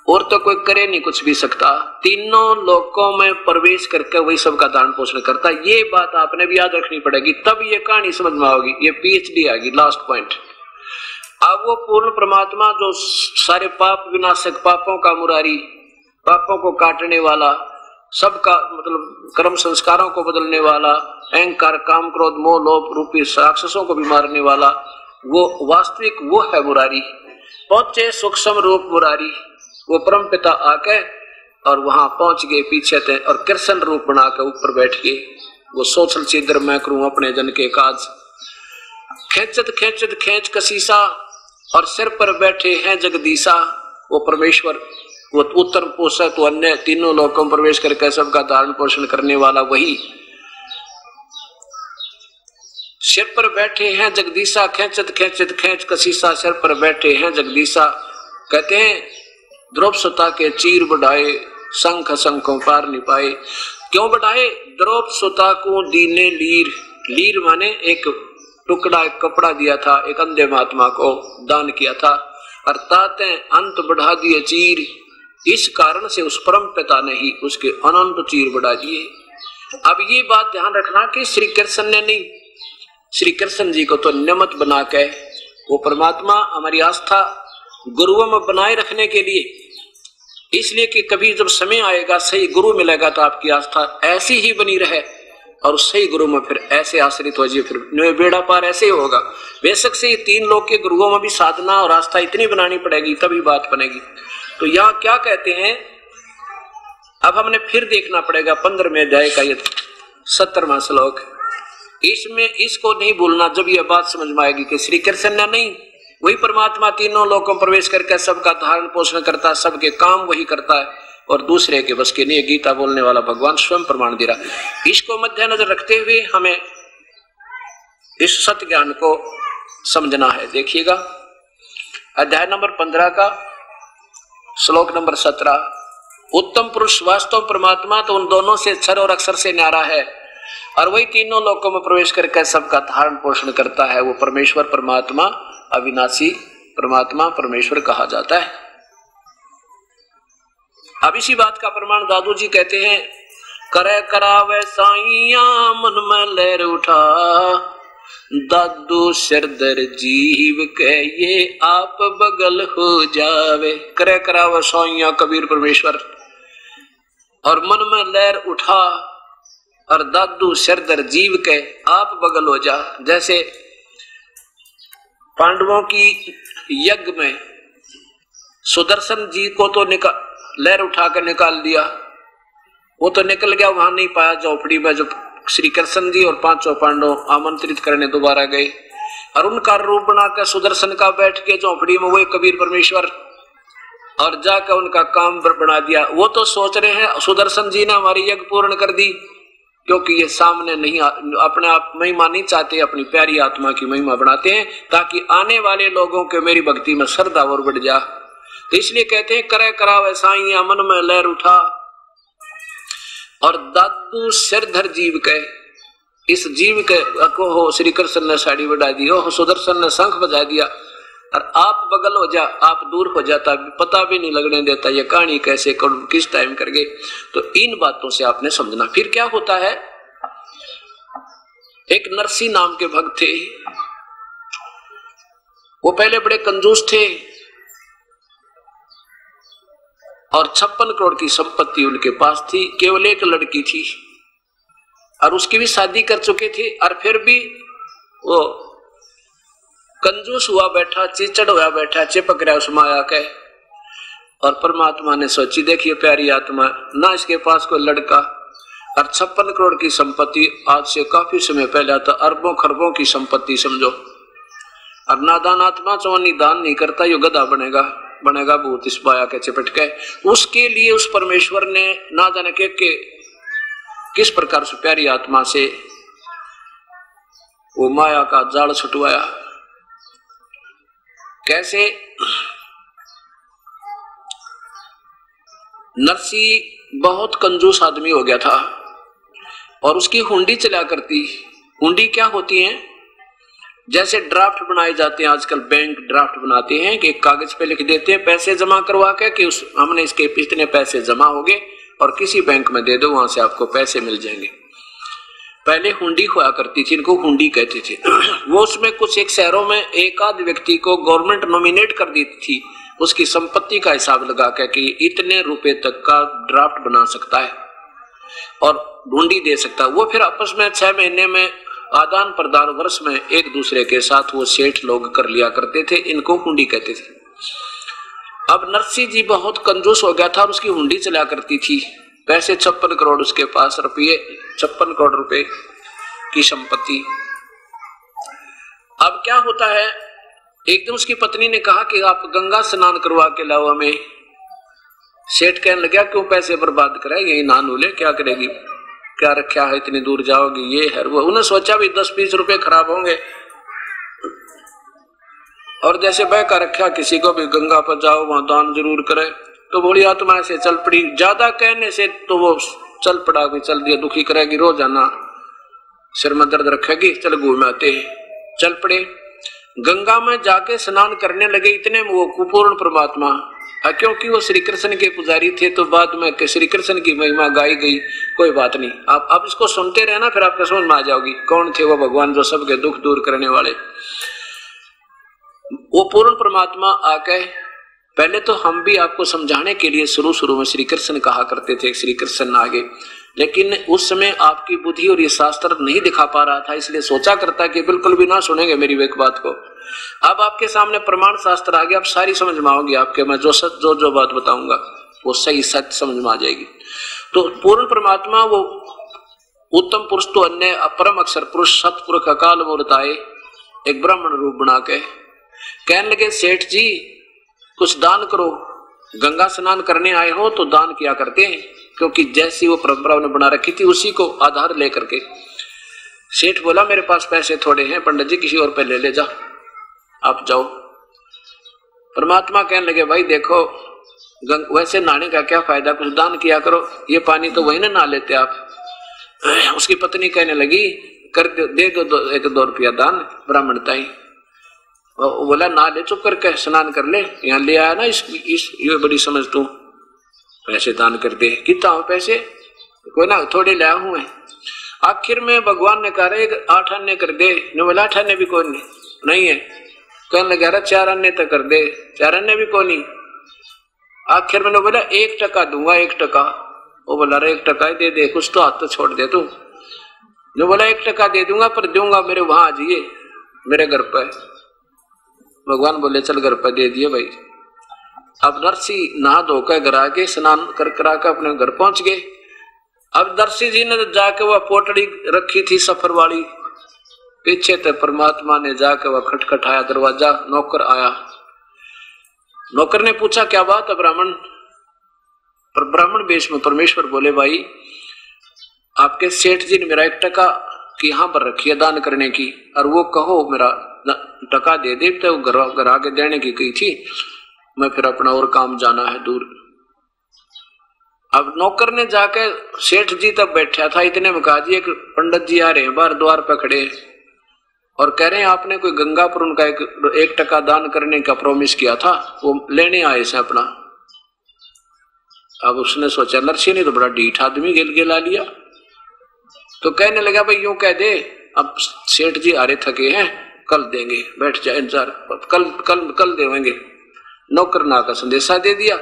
और तो कोई करे नहीं कुछ भी सकता, तीनों लोकों में प्रवेश करके वही सबका दान पोषण करता। ये बात आपने भी याद रखनी पड़ेगी, तब ये कहानी समझ में आओगी। ये पीएचडी आएगी, लास्ट पॉइंट। अब वो पूर्ण परमात्मा जो सारे पाप विनाशक, पापों का मुरारी, पापों को काटने वाला, सबका मतलब कर्म संस्कारों को बदलने वाला, अहंकार काम क्रोध मोह लोभ रूपी राक्षसों को भी मारने वाला, वो वास्तविक वो है मुरारी। पहुंचे सूक्ष्म रूप मुरारी, वो परम पिता आके और वहां पहुंच गए पीछे थे और कृष्ण रूप बनाकर ऊपर बैठ गए। वो सोचल छिद्र मैं करूं अपने जन के काज, खेचत खेचत खेच कसीसा और सिर पर बैठे हैं जगदीशा। वो परमेश्वर वो उत्तर पोषक तो अन्य तीनों लोकों में प्रवेश करके सबका धारण पोषण करने वाला वही। सिर पर बैठे हैं जगदीशा, खेचत खेचत खेच कसीसा, सिर पर बैठे हैं जगदीशा। कहते हैं द्रौपसुता के चीर बढ़ाए, शंख शंखों पार निपाए। क्यों बढ़ाए? द्रौपसुता को दीने लीर, लीर माने एक टुकड़ा, एक कपड़ा दिया था, एक अंधे महात्मा को दान किया था, अर्थात अंत बढ़ा दिए चीर। इस कारण से उस परम पिता ने ही उसके अनंत चीर बढ़ा दिए। अब ये बात ध्यान रखना कि श्री कृष्ण ने नहीं, श्री कृष्ण जी को तो नियमित बना के वो परमात्मा हमारी आस्था गुरुओं में बनाए रखने के लिए, इसलिए कि कभी जब समय आएगा सही गुरु मिलेगा तो आपकी आस्था ऐसी ही बनी रहे और सही गुरु में फिर ऐसे आश्रित हो जाए, फिर बेड़ा पार ऐसे ही होगा। बेशक से ये तीन लोग के गुरुओं में भी साधना और आस्था इतनी बनानी पड़ेगी तभी बात बनेगी। तो यहाँ क्या कहते हैं, अब हमने फिर देखना पड़ेगा 15वें अध्याय का ये 70वां श्लोक। इसमें इसको नहीं भूलना, जब यह बात समझ में आएगी कि श्री कृष्ण ने नहीं, वही परमात्मा तीनों लोगों में प्रवेश करके सबका धारण पोषण करता है, सबके काम वही करता है और दूसरे के बस के नहीं। गीता बोलने वाला भगवान स्वयं प्रमाण दे रहा। इसको मद्देनजर रखते हुए हमें इस सत्य ज्ञान को समझना है। देखिएगा अध्याय नंबर 15 का श्लोक नंबर 17। उत्तम पुरुष वास्तव परमात्मा तो उन दोनों से अक्षर और अक्षर से न्यारा है और वही तीनों लोकों में प्रवेश करके सबका धारण पोषण करता है। वो परमेश्वर परमात्मा अविनाशी परमात्मा परमेश्वर कहा जाता है। अब इसी बात का प्रमाण दादू जी कहते हैं, करे करावे साइया मन में लहर उठा, दादू सरदर जीव के ये आप बगल हो जावे। करे करावे साइया कबीर परमेश्वर और मन में लहर उठा और दादू सरदर जीव के आप बगल हो जा। जैसे पांडवों की यज्ञ में सुदर्शन जी को तो लहर उठाकर निकाल दिया, वो तो निकल गया, वहां नहीं पाया झोपड़ी में। जो श्री कृष्ण जी और पांचों पांडव आमंत्रित करने दोबारा गए और उनका रूप बनाकर सुदर्शन का बैठ के झोपड़ी में वही कबीर परमेश्वर और जाकर उनका काम बना दिया। वो तो सोच रहे हैं सुदर्शन जी ने हमारी यज्ञ पूर्ण कर दी, क्योंकि ये सामने नहीं अपने आप महिमा नहीं चाहते, अपनी प्यारी आत्मा की महिमा बनाते हैं ताकि आने वाले लोगों के मेरी भक्ति में श्रद्धा और बढ़ जा। तो इसलिए कहते हैं करे करावे साईं मन में लहर उठा। और दादू सिरधर जीव के, इस जीव के को हो श्री कृष्ण ने साड़ी बढ़ा दी, हो सुदर्शन ने शंख बजा दिया, और आप बगल हो जा, आप दूर हो जाता, पता भी नहीं लगने देता ये कहानी कैसे करूं, किस टाइम कर गए। तो इन बातों से आपने समझना। फिर क्या होता है, एक नरसी नाम के भक्त थे, वो पहले बड़े कंजूस थे और 56 करोड़ की संपत्ति उनके पास थी। केवल एक लड़की थी और उसकी भी शादी कर चुके थे, और फिर भी वो कंजूस हुआ बैठा, चिचड़ हुआ बैठा, चिपक रहा उस माया के। और परमात्मा ने सोची, देखिए प्यारी आत्मा, ना इसके पास कोई लड़का और 56 करोड़ की संपत्ति, आज से काफी समय पहले था अरबों खरबों की संपत्ति समझो। और नादान आत्मा चौनी दान नहीं करता, यो गधा बनेगा भूत इस माया के चिपट के। उसके लिए उस परमेश्वर ने ना जाने के किस प्रकार से प्यारी आत्मा से वो माया का जाल छुटवाया। कैसे, नरसी बहुत कंजूस आदमी हो गया था और उसकी हुंडी चला करती। हुंडी क्या होती है, जैसे ड्राफ्ट बनाए जाते हैं आजकल, बैंक ड्राफ्ट बनाते हैं कि कागज पे लिख देते हैं पैसे जमा करवा के कि हमने इसके इतने पैसे जमा हो गए और किसी बैंक में दे दो, वहां से आपको पैसे मिल जाएंगे। पहले हुंडी हुआ करती थी, इनको हुंडी कहते थे। वो उसमें कुछ एक शहरों में एक आध व्यक्ति को गवर्नमेंट नॉमिनेट कर दी थी, उसकी संपत्ति का हिसाब लगा के कि इतने रुपए तक का ड्राफ्ट बना सकता है और हुंडी दे सकता है। वो फिर आपस में 6 महीने में आदान प्रदान, वर्ष में एक दूसरे के साथ वो सेठ लोग कर लिया करते थे, इनको हुंडी कहते थे। अब नरसी जी बहुत कंजूस हो गया था और उसकी हुंडी चला करती थी। पैसे 56 करोड़ उसके पास, रुपये 56 करोड़ रुपए की संपत्ति। अब क्या होता है, एकदम उसकी पत्नी ने कहा कि आप गंगा स्नान करवा के लाओ हमें। सेठ कहने लगा क्यों पैसे बर्बाद कराए, यही नहा ले, क्या करेगी, क्या रखा है, इतनी दूर जाओगी, ये है वो। उन्हें सोचा भी 10-20 रुपए खराब होंगे, और जैसे बह का रखा किसी को भी गंगा पर जाओ वहां दान जरूर करे। तो बोली आत्मा से चल पड़ी, ज्यादा कहने से तो वो चल पड़ा, भी चल दिया, दुखी करेगी, रोजाना सिर में दर्द रखेगी, चल घूम आते। चल पड़े, गंगा में जाके स्नान करने लगे। इतने वो कुपूर्ण परमात्मा, क्योंकि वो श्री कृष्ण के पुजारी थे तो बाद में श्री कृष्ण की महिमा गाई गई। कोई बात नहीं, आप इसको सुनते रहना, फिर आपको समझ में आ जाओगी कौन थे वो भगवान जो सबके दुख दूर करने वाले। वो पूर्ण परमात्मा आके, पहले तो हम भी आपको समझाने के लिए शुरू में श्री कृष्ण कहा करते थे, श्री कृष्ण आगे, लेकिन उस समय आपकी बुद्धि और ये शास्त्र नहीं दिखा पा रहा था, इसलिए सोचा करता कि बिल्कुल भी ना सुनेंगे मेरी एक बात को। अब आपके सामने प्रमाण शास्त्र आ गया, अब सारी समझ में आओगी आपके, मैं जो बात बताऊंगा वो सही सच समझ में आ जाएगी। तो पूर्ण परमात्मा वो उत्तम पुरुष तो अन्य परम अक्षर पुरुष सतपुरुष अकाल मूर्त आए, एक ब्राह्मण रूप बना के कहने लगे, सेठ जी कुछ दान करो, गंगा स्नान करने आए हो तो दान किया करते हैं, क्योंकि जैसी वो परंपरा उन्होंने बना रखी थी उसी को आधार लेकर के। सेठ बोला मेरे पास पैसे थोड़े हैं पंडित जी, किसी और पे ले जा, आप जाओ। परमात्मा कहने लगे, भाई देखो वैसे नहाने का क्या फायदा, कुछ दान किया करो, ये पानी तो वही ना नहा लेते आप। उसकी पत्नी कहने लगी, कर दे दो 1-2 रुपया दान ब्राह्मणता ही। बोला ना ले, चुप करके स्नान कर ले, यहाँ ले आया ना इस ये बड़ी समझ तू, पैसे दान कर दे। कितना हो पैसे, कोई ना थोड़े लाया हूं मैं। आखिर में भगवान ने कहा 8 आने कर दे, ने बोला 8 आने भी कोई नहीं है, कहने लगा 4 आने तक कर दे, 4 आने भी कोई नहीं। आखिर में बोला 1 टका दूंगा, 1 टका। वो बोला 1 टका दे दे, कुछ तो हाथ तो छोड़ दे तू। जो बोला 1 टका दे दूंगा, पर दूंगा मेरे वहां आ जाइए मेरे घर पर। भगवान बोले चल घर पर दे दिए भाई। अब नरसी नहा धोकर घर आके स्नान कर करा कर अपने घर पहुंच गए। अब नरसी जी ने जाके वह पोटड़ी रखी थी सफर वाली, पीछे से परमात्मा ने जाके वह खटखटाया दरवाजा, नौकर आया। नौकर ने पूछा क्या बात है ब्राह्मण, पर ब्राह्मण वेश में परमेश्वर बोले, भाई आपके सेठ जी ने मेरा 1 टका की यहाँ पर रखी है दान करने की, और वो कहो मेरा टका दे दे, तो घर आके देने की कही थी। मैं फिर अपना और काम जाना है दूर। अब नौकर ने जाके सेठ जी तब बैठा था, इतने में कहा जी एक पंडित जी आ रहे हैं, बाहर द्वार पर खड़े और कह रहे हैं आपने कोई गंगा पर उनका 1% दान करने का प्रॉमिस किया था, वो लेने आए से अपना। अब उसने सोचा नरसी ने तो बड़ा ढीठ आदमी गिल गिला लिया, तो कहने लगा भाई यूं कह दे अब सेठ जी आ रहे थके हैं, कल देंगे, बैठ जाए इंतजार, कल कल कल देंगे। नौकर ना का संदेशा दे दिया।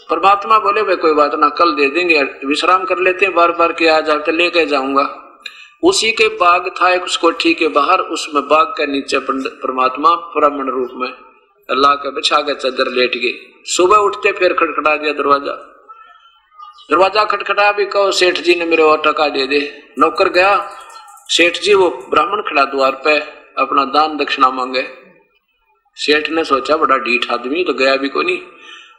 परमात्मा बोले भाई कोई बात ना, कल दे देंगे, विश्राम कर लेते हैं, बार बार के आ जाते लेके जाऊंगा। उसी के बाग था एक उस कोठी के बाहर, उसमें बाग के नीचे परमात्मा ब्राह्मण रूप में अल्लाह के बिछा के चादर लेट गए। सुबह उठते फिर खटखटा दिया दरवाजा, दरवाजा खटखटा भी कहो सेठ जी ने मेरे और टका दे दे। नौकर गया, सेठ जी वो ब्राह्मण खड़ा द्वार पे अपना दान दक्षिणा मांगे। सेठ ने सोचा बड़ा ढीठ आदमी तो गया भी को नहीं।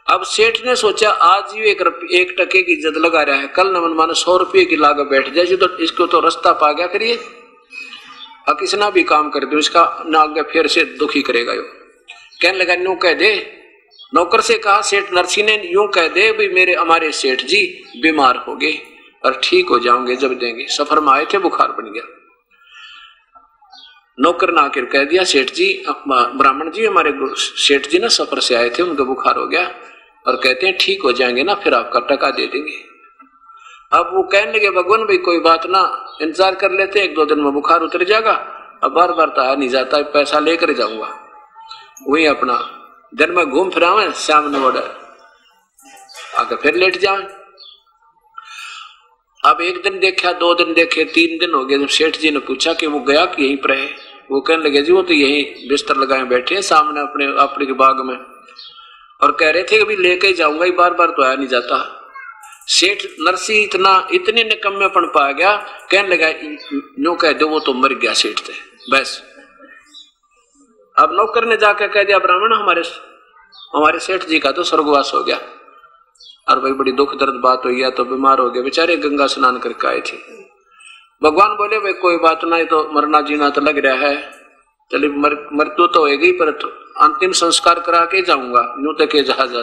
अब सेठ ने सोचा आज ही 1 टके की इज्जत लगा रहा है, कल न मन माने 100 रुपये की लागे बैठ जाए तो इसको तो रास्ता पा गया करिए, अब किसना भी काम कर दो इसका ना आगे फिर से दुखी करेगा यो। कहने लगा यूं कह दे, नौकर से कहा सेठ नरसी ने यूं कह दे भाई मेरे हमारे सेठ जी बीमार हो गए और ठीक हो जाओगे जब देंगे, सफर में आए थे बुखार बन गया। नौकर ने आकर कह दिया सेठ जी ब्राह्मण जी हमारे सेठ जी ना सफर से आए थे, उनको बुखार हो गया और कहते हैं ठीक हो जाएंगे ना फिर आपका टका दे देंगे। अब वो कहने लगे भगवान भाई कोई बात ना, इंतजार कर लेते हैं, 1-2 दिन में बुखार उतर जाएगा, अब बार बार तो आ नहीं जाता, पैसा लेकर जाऊंगा। वही अपना दिन में घूम फिरावे, शाम ने बोला आकर फिर लेट जाए। अब 1 दिन देखा, 2 दिन देखे, 3 दिन हो गए। जब सेठ जी ने पूछा कि वो गया कि यहीं पर है, वो कहने लगे जी वो तो यहीं बिस्तर लगाए बैठे हैं सामने अपने के बाग में, और कह रहे थे कि अभी लेके ही जाऊंगा, बार बार तो आया नहीं जाता। सेठ नरसी इतने निकम्मेपन पा गया, कहने लगा यूं कह दो वो तो मर गया सेठ थे बस। अब नौकर ने जाकर कह दिया ब्राह्मण हमारे सेठ जी का तो स्वर्गवास हो गया, और भाई बड़ी दुख दर्द बात हुई है, तो बीमार हो गए बेचारे, गंगा स्नान करके आए थे। भगवान बोले भाई कोई बात ना, तो मरना जीना तो लग रहा है, चलिए मृत्यु तो होगी पर तो अंतिम संस्कार करा के जाऊंगा, यूं तक के जहाज।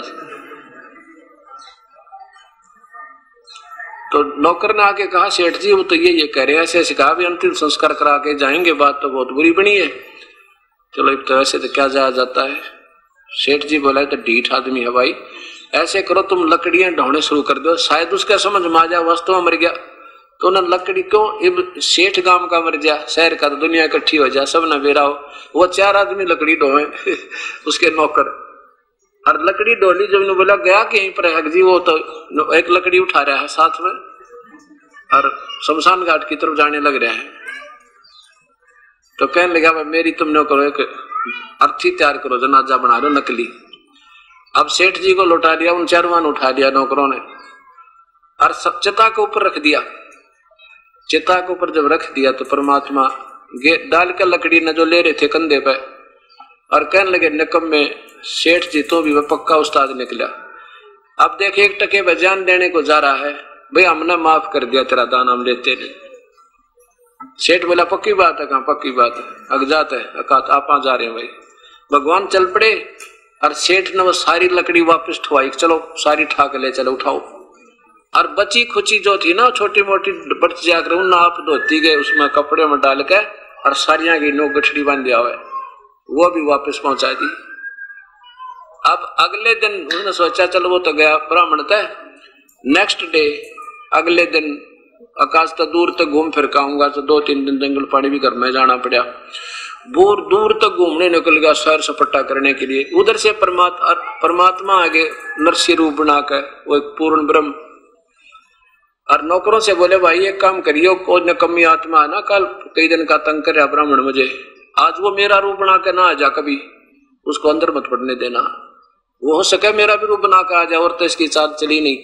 तो नौकर ने आके कहा सेठ जी वो तो ये कह रहे हैं, ऐसे कहा भी अंतिम संस्कार करा के जाएंगे, बात तो बहुत बुरी बनी है। चलो तो ऐसे तो क्या जाया जाता है। सेठ जी बोला तो ढीठ आदमी है भाई, ऐसे करो तुम लकड़ियां ढोने शुरू कर दो, शायद उसका समझ में आ जाए वास्तव में मर गया तो ना लकड़ी क्यों, सेठ गांव का मर जा, शहर का तो दुनिया इकट्ठी हो जाए, सब न बेरा हो। वो 4 आदमी लकड़ी ढोए उसके नौकर, और लकड़ी डोली जब बोला गया कि यहीं पर है जी, वो तो एक लकड़ी उठा रहा है साथ में और शमशान घाट की तरफ जाने लग रहा है। तो कहने लगा भाई मेरी तुमने करो एक अर्थी तैयार करो, जनाजा बना लो नकली। अब सेठ जी को लौटा दिया, उन 4 उठा दिया नौकरों ने और सब चिता के ऊपर रख दिया। चिता के ऊपर जब रख दिया तो परमात्मा डाल के लकड़ी न जो ले रहे थे कंधे पे, और कहने लगे निकम्मे सेठ जी तो भी वह पक्का उस्ताद निकला। अब देख 1 टके बजान देने को जा रहा है, भाई हमने माफ कर दिया तेरा दान, हम लेते नहीं। सेठ बोला पक्की बात है, कहा पक्की बात है, अगजात है, आप जा रहे हैं भाई। भगवान चल पड़े और सेठ ने वो सारी लकड़ी वापस ठुआई, चलो सारी ठाक ले चलो उठाओ। और बची खुची जो थी ना छोटी मोटी बच जाकर उन आप धोती गए, उसमें कपड़े में डाल के और सारियां की नो गठड़ी बांध दिया हुआ है, वो भी वापस पहुंचा दी। अब अगले दिन उन्होंने सोचा चलो वो तो गया ब्राह्मण तय। नेक्स्ट डे अगले दिन आकाश तो दूर तक घूम फिर के आऊंगा, तो 2-3 दिन जंगल पानी भी घर में जाना पड़ा, दूर तक घूमने निकल गया सैर सपट्टा करने के लिए। उधर से परमात्मा आगे नरसी रूप बना कर वो एक पूर्ण ब्रह्म, और नौकरों से बोले भाई एक काम करियो, कोई नकम्मी आत्मा है ना, कल कई दिन का तंग कर ब्राह्मण मुझे, आज वो मेरा रूप बना के ना आ जा, कभी उसको अंदर मत पड़ने देना, वो हो सके मेरा भी रूप बना के आ जा, और तो इसकी चाल चली नहीं,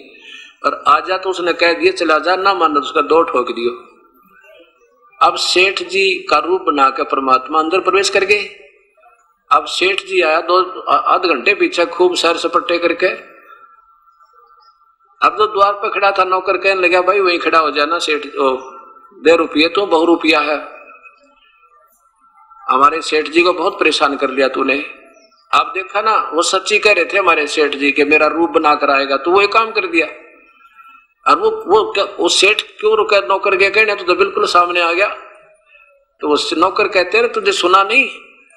और आ जा तो उसने कह दिया चला जा, ना मानो उसका 2 ठोक दियो। अब सेठ जी का रूप बना के परमात्मा अंदर प्रवेश कर गए। अब सेठ जी आया 2-8 घंटे पीछे खूब सैर सपट्टे करके, अब तो द्वार पर खड़ा था, नौकर कहने लगा भाई वहीं खड़ा हो जाना, सेठ दे रुपये तो बहु-रुपया है, हमारे सेठ जी को बहुत परेशान कर लिया तूने, आप देखा ना, वो सच्ची कह रहे थे हमारे सेठ जी के मेरा रूप बना कर आएगा, तो वो एक काम कर दिया। और वो सेठ क्यों रुका, नौकर के कहने तो बिल्कुल सामने आ गया। तो वो नौकर कहते हैं तुझे सुना नहीं,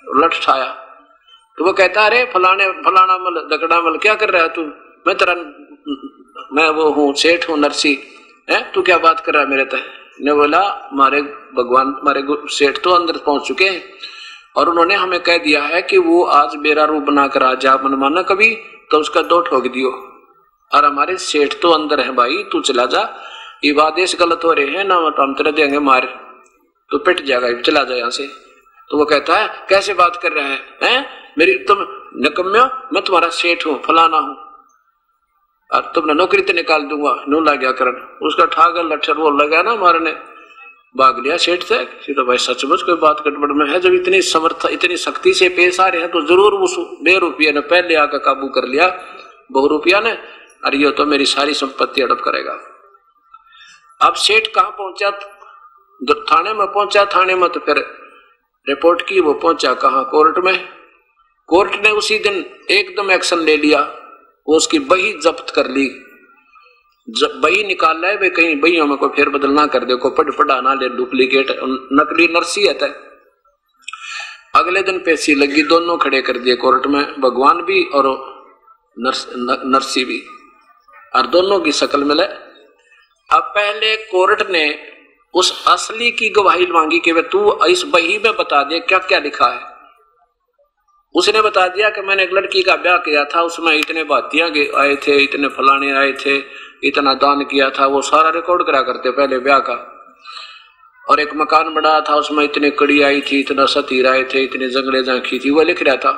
लठ ठाया। तो वो कहता अरे फलाना मल दगड़ा मल क्या कर रहा है तू, मैं वो हूँ सेठ हूँ नरसी है, तू क्या बात कर रहा है मेरे तय। ने बोला हमारे भगवान हमारे सेठ तो अंदर पहुंच चुके हैं और उन्होंने हमें कह दिया है कि वो आज मेरा रूप बनाकर आ जा मनमाना कभी तो उसका दो ठोक दियो, और हमारे सेठ तो अंदर है भाई, तू चला जा, ये आदेश गलत हो रहे हैं ना, हम तेरा देंगे मार, तो पिट जाएगा, चला जा यहाँ से। तो वो कहता है कैसे बात कर रहे हैं मेरी, तुम निकम्यो, मैं तुम्हारा सेठ हूँ फलाना हूँ और तुमने नौकरी तो निकाल दूंगा, नू ला गया करण। उसका ठाकर लट्ठर वो लगा ना मारने, भाग लिया सेठ से। तो भाई सचमुच कोई बात गड़बड़ में है, जब इतनी समर्थ इतनी सख्ती से पेश आ रहे हैं तो जरूर उस ₹2 ने पहले आकर काबू कर लिया ₹2 ने, अरे ये तो मेरी सारी संपत्ति हड़प करेगा। अब सेठ कहाँ पहुंचा, थाने में पहुंचा, थाने में तो फिर रिपोर्ट की, वो पहुंचा कहाँ, कोर्ट में। कोर्ट ने उसी दिन एकदम एक्शन ले लिया, वो उसकी बही जब्त कर ली, बही निकाल रहा है भाई, कहीं बहियों में कोई फेरबदल ना कर दे, को पढ़ा ना ले, डुप्लीकेट नकली नरसी है। अगले दिन पेशी लगी, दोनों खड़े कर दिए कोर्ट में, भगवान भी और नरसी भी, और दोनों की शक्ल मिले। अब पहले कोर्ट ने उस असली की गवाही मांगी कि वे तू इस बही में बता दे क्या क्या लिखा है। उसने बता दिया कि मैंने एक लड़की का ब्याह किया था, उसमें इतने बातियां आए थे, इतने फलाने आए थे, इतना दान किया था, वो सारा रिकॉर्ड करा करते पहले ब्याह का। और एक मकान बना था, उसमें इतनी कड़ी आई थी, इतना सतीर आए थे, इतने जंगले झांकी थी, वो लिख रहा था।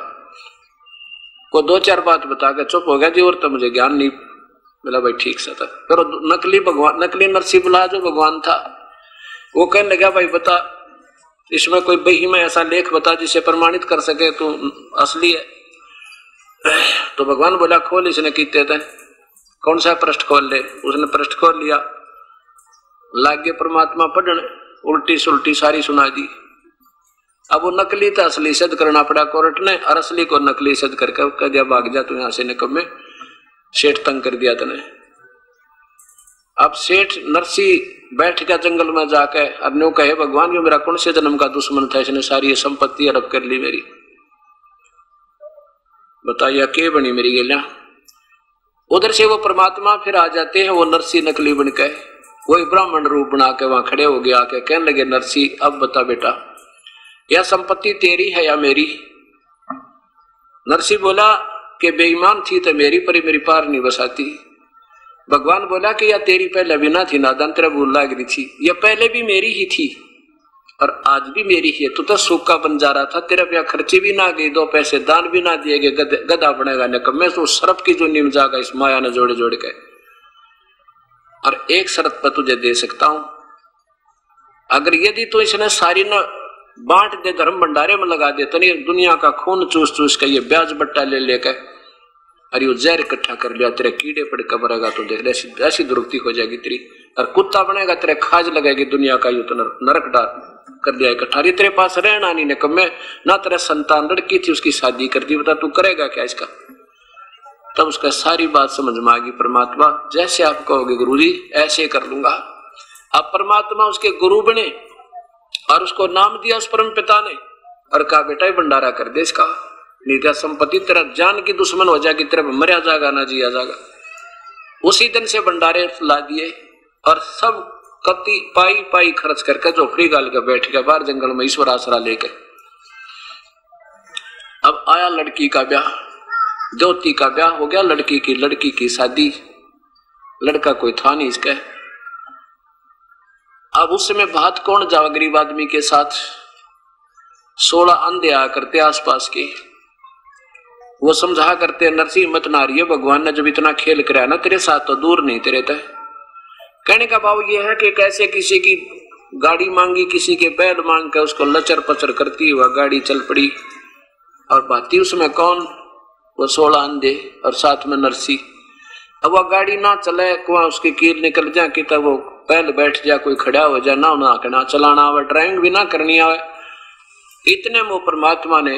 वो 2-4 बात बता के चुप हो गया जी, और तो मुझे ज्ञान नहीं मिला। भाई ठीक सा था। फिर नकली भगवान, नकली नरसी बुला जो भगवान था, वो कहने लगा भाई बता, इसमें कोई बही में ऐसा लेख बता जिसे प्रमाणित कर सके तू असली है। तो भगवान बोला खोल, इसने कीते थे, कौन सा पृष्ठ खोल ले। उसने पृष्ठ खोल लिया, लागे परमात्मा पढ़ने, उल्टी सुल्टी सारी सुना दी। अब वो नकली था असली सिद्ध करना पड़ा कोर्ट ने, और असली को नकली सिद्ध करके कह दिया भाग जा तू यहां से, निकम्मे, सेठ तंग कर दिया तने। अब सेठ नरसी बैठ गया जंगल में जाके, और न्यू कहे भगवान ये मेरा कौन से जन्म का दुश्मन था, इसने सारी संपत्ति हड़प कर ली मेरी, बताइए के बनी मेरी गेलियां। उधर से वो परमात्मा फिर आ जाते हैं, वो नरसी नकली बन के, वही ब्राह्मण रूप बना के वहां खड़े हो गया, आके कहने लगे नरसी अब बता बेटा यह संपत्ति तेरी है या मेरी। नरसी बोला कि बेईमान थी तो मेरी, पर मेरी पार नहीं बसाती। भगवान बोला कि यह तेरी पहले भी ना थी, नादान तेरा भूल लाग रही थी, यह पहले भी मेरी ही थी और आज भी मेरी ही है। तू तो सूखा बन जा रहा था, तेरे पे खर्ची भी ना गई, 2 पैसे दान भी ना दिए गए, गधा बनेगा निकम्मे। तो सरप की जो नीम जागा इस माया ने जोड़े जोड़ के, और एक शर्त पर तुझे दे सकता हूं, अगर यदि तो इसने सारी न बांट दे, धर्म भंडारे में लगा दे, तो नहीं दुनिया का खून चूस चूस के ये ब्याज बट्टा ले लेकर और ये जहर इकट्ठा कर लिया, तेरे कीड़े पड़ के मरेगा, तो देख ऐसी दुर्गति हो जाएगी तेरी, और कुत्ता बनेगा, तेरे खाज लगेगी दुनिया का, यूं तो नरक डाल कर दिया इकट्ठा। तेरे पास रहना नहीं निकम्मे, ना तेरे संतान लड़की थी उसकी शादी कर दी, बता तू करेगा क्या इसका। तब उसका सारी बात समझ में आ गई, परमात्मा जैसे आप कहोगे गुरुजी ऐसे कर लूंगा। अब परमात्मा उसके गुरु बने और उसको नाम दिया उस परम पिता ने, और कहा बेटा ये भंडारा कर दे इसका, नहीं तो संपत्ति तेरा जान की दुश्मन हो जाएगी, तेरा मरिया जाएगा ना जिया जाएगा। उसी दिन से भंडारे ला दिए और सब कति पाई पाई खर्च करके झोपड़ी गाल के बैठ गया बाहर जंगल में ईश्वर आसरा लेकर। अब आया लड़की का ब्याह, ज्योति का ब्याह हो गया, लड़की की शादी, लड़का कोई था नहीं इसका। अब उस समय बात कौन जावा गरीब आदमी के साथ, 16 अंधे आया करते आसपास के, वो समझा करते नरसिंह मत नारिये, भगवान ने जब इतना खेल कराया ना तेरे साथ तो दूर नहीं तेरे तय। कहने का भाव ये है कि कैसे किसी की गाड़ी मांगी, किसी के बैल मांग कर उसको लचर पचर करती हुआ गाड़ी चल पड़ी, और बाती उसमें कौन, वो 16 अंधे और साथ में नरसी। अब वह गाड़ी ना चले, कुआ उसकी कील निकल जाए कि तब वो पहले बैठ जा, कोई खड़ा हो जाए, ना चलाना आवे, ड्राइविंग भी ना करनी आवे। इतने में परमात्मा ने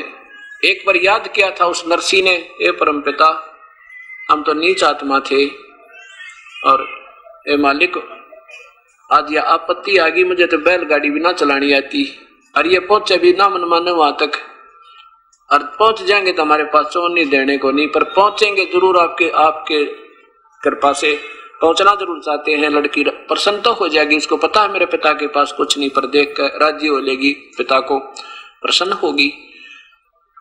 एक बार याद किया था उस नरसी ने, ए परम पिता, हम तो नीच आत्मा थे और ए मालिक, आज यह आपत्ति आ गई, मुझे तो बैलगाड़ी भी ना चलानी आती और ये पहुंचे भी ना मन माने वहां तक, और पहुंच जाएंगे तो हमारे पास चोन नहीं देने को नहीं, पर पहुंचेंगे जरूर, आपके कृपा से पहुंचना जरूर चाहते हैं। लड़की प्रसन्न तो हो जाएगी, उसको पता है मेरे पिता के पास कुछ नहीं, पर देख कर राज्य हो लेगी, पिता को प्रसन्न होगी।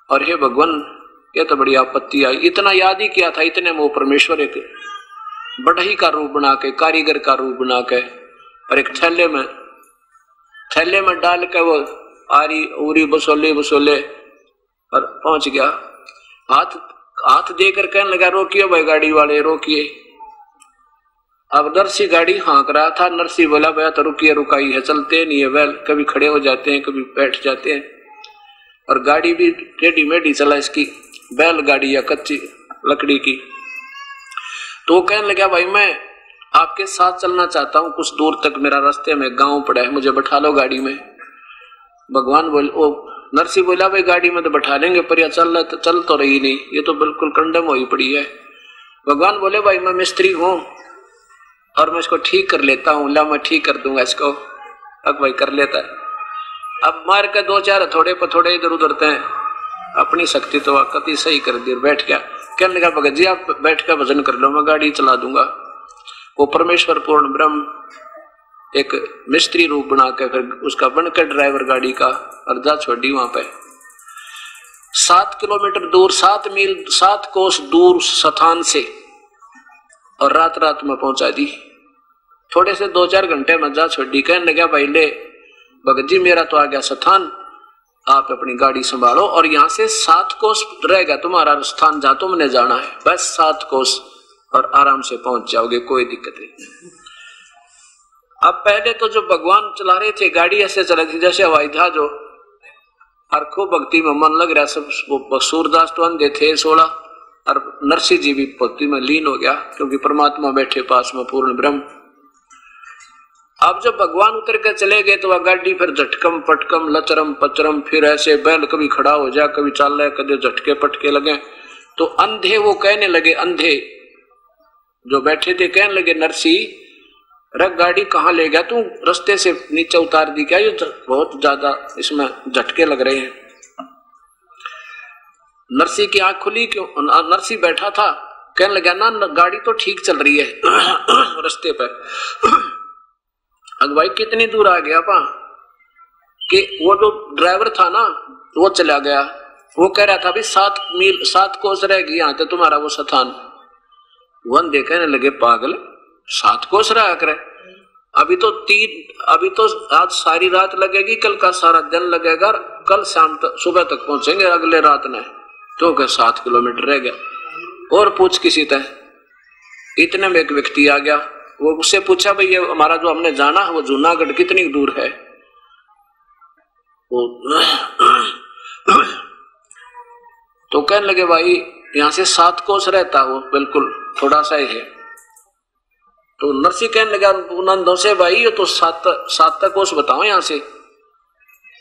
और हे भगवान, यह तो बड़ी आपत्ति आई। इतना याद ही किया था, इतने में वो परमेश्वर एक बढ़ई का रूप बना के, कारीगर का रूप बना के, और एक थैले में डाल के वो आरी उरी बसोले और पहुंच गया। हाथ देकर कहने लगा, रोकिए भाई गाड़ी वाले, रोकिए। अब नरसी गाड़ी हाँक रहा था, नरसी बोला, भैया तो रुकिए, रुकाई है, चलते नहीं है बैल, कभी खड़े हो जाते हैं, कभी बैठ जाते हैं, और गाड़ी भी टेढ़ी मेढ़ी चला इसकी, बैल गाड़ी या कच्ची लकड़ी की। तो वो कहने लगा, भाई मैं आपके साथ चलना चाहता हूं, कुछ दूर तक, मेरा रास्ते में गांव पड़ा है, मुझे बैठा लो गाड़ी में। भगवान बोले, ओ नरसी बोला, भाई गाड़ी में तो बैठा लेंगे, पर यह चल तो रही नहीं, ये तो बिल्कुल कंडम हुई पड़ी है। भगवान बोले, भाई मैं मिस्त्री हूं और मैं इसको ठीक कर लेता हूं, ला मैं ठीक कर दूंगा इसको। अब भाई कर लेता है, अब मार के दो चार थोड़े पर थोड़े इधर उधर थे, अपनी शक्ति तो कति सही कर दी, बैठ गया। कहने लगा, भगत जी आप बैठ कर भजन कर लो, मैं गाड़ी चला दूंगा। वो परमेश्वर पूर्ण ब्रह्म एक मिस्त्री रूप बना के फिर उसका बनकर ड्राइवर गाड़ी का, और जा छोड़ी वहां पे 7 किलोमीटर दूर, 7 मील 7 कोस दूर स्थान से, और रात में पहुंचा दी। थोड़े से 2-4 घंटे में जा छोड़ी। कहने लगा, भाई ले भगत जी, मेरा तो आ गया स्थान, आप अपनी गाड़ी संभालो, और यहाँ से 7 कोस रहेगा तुम्हारा स्थान, जहां तुमने जाना है, बस 7 कोस, और आराम से पहुंच जाओगे, कोई दिक्कत नहीं। अब पहले तो जो भगवान चला रहे थे गाड़ी, ऐसे चला रही थी जैसे हवाई जहाज हो, और खूब भक्ति में मन लग रहा। सब सूरदास तो अंधे थे 16, और नरसी जी भी भक्ति में लीन हो गया, क्योंकि परमात्मा बैठे पास में पूर्ण ब्रह्म। अब जब भगवान उतर के चले गए तो वह गाड़ी फिर झटकम पटकम लचरम पचरम, फिर ऐसे बैल कभी खड़ा हो जाए, कभी चल रहे, कभी झटके पटके लगे। तो अंधे वो कहने लगे, अंधे जो बैठे थे कहने लगे, नरसी रख गाड़ी कहाँ ले गया तू, रास्ते से नीचे उतार दी क्या, ये बहुत ज्यादा इसमें झटके लग रहे हैं। नरसी की आंख खुली, क्यों? नरसी बैठा था, कहने लगा, ना गाड़ी तो ठीक चल रही है रास्ते पर। अब भाई कितनी दूर आ गया पा कि वो जो ड्राइवर था ना, वो चला गया, वो कह रहा था, भी 7 मील 7 कोस रहेगी यहाँ तो तुम्हारा वो स्थान। वन देखने लगे, पागल, 7 कोस रहा करे, अभी तो आज सारी रात लगेगी, कल का सारा दिन लगेगा, कल शाम तक सुबह तक पहुंचेंगे, अगले रात में तो 7 किलोमीटर रह गया। और पूछ किसी तरह। इतने में एक व्यक्ति आ गया, वो उससे पूछा, भाई ये हमारा जो हमने जाना है वो जूनागढ़ कितनी दूर है? वो तो कहने लगे, भाई यहाँ से 7 कोस रहता, वो बिल्कुल थोड़ा सा ही है। तो नरसी कहने लगा नंदों से, भाई ये तो 7 कोस बताओ यहाँ से।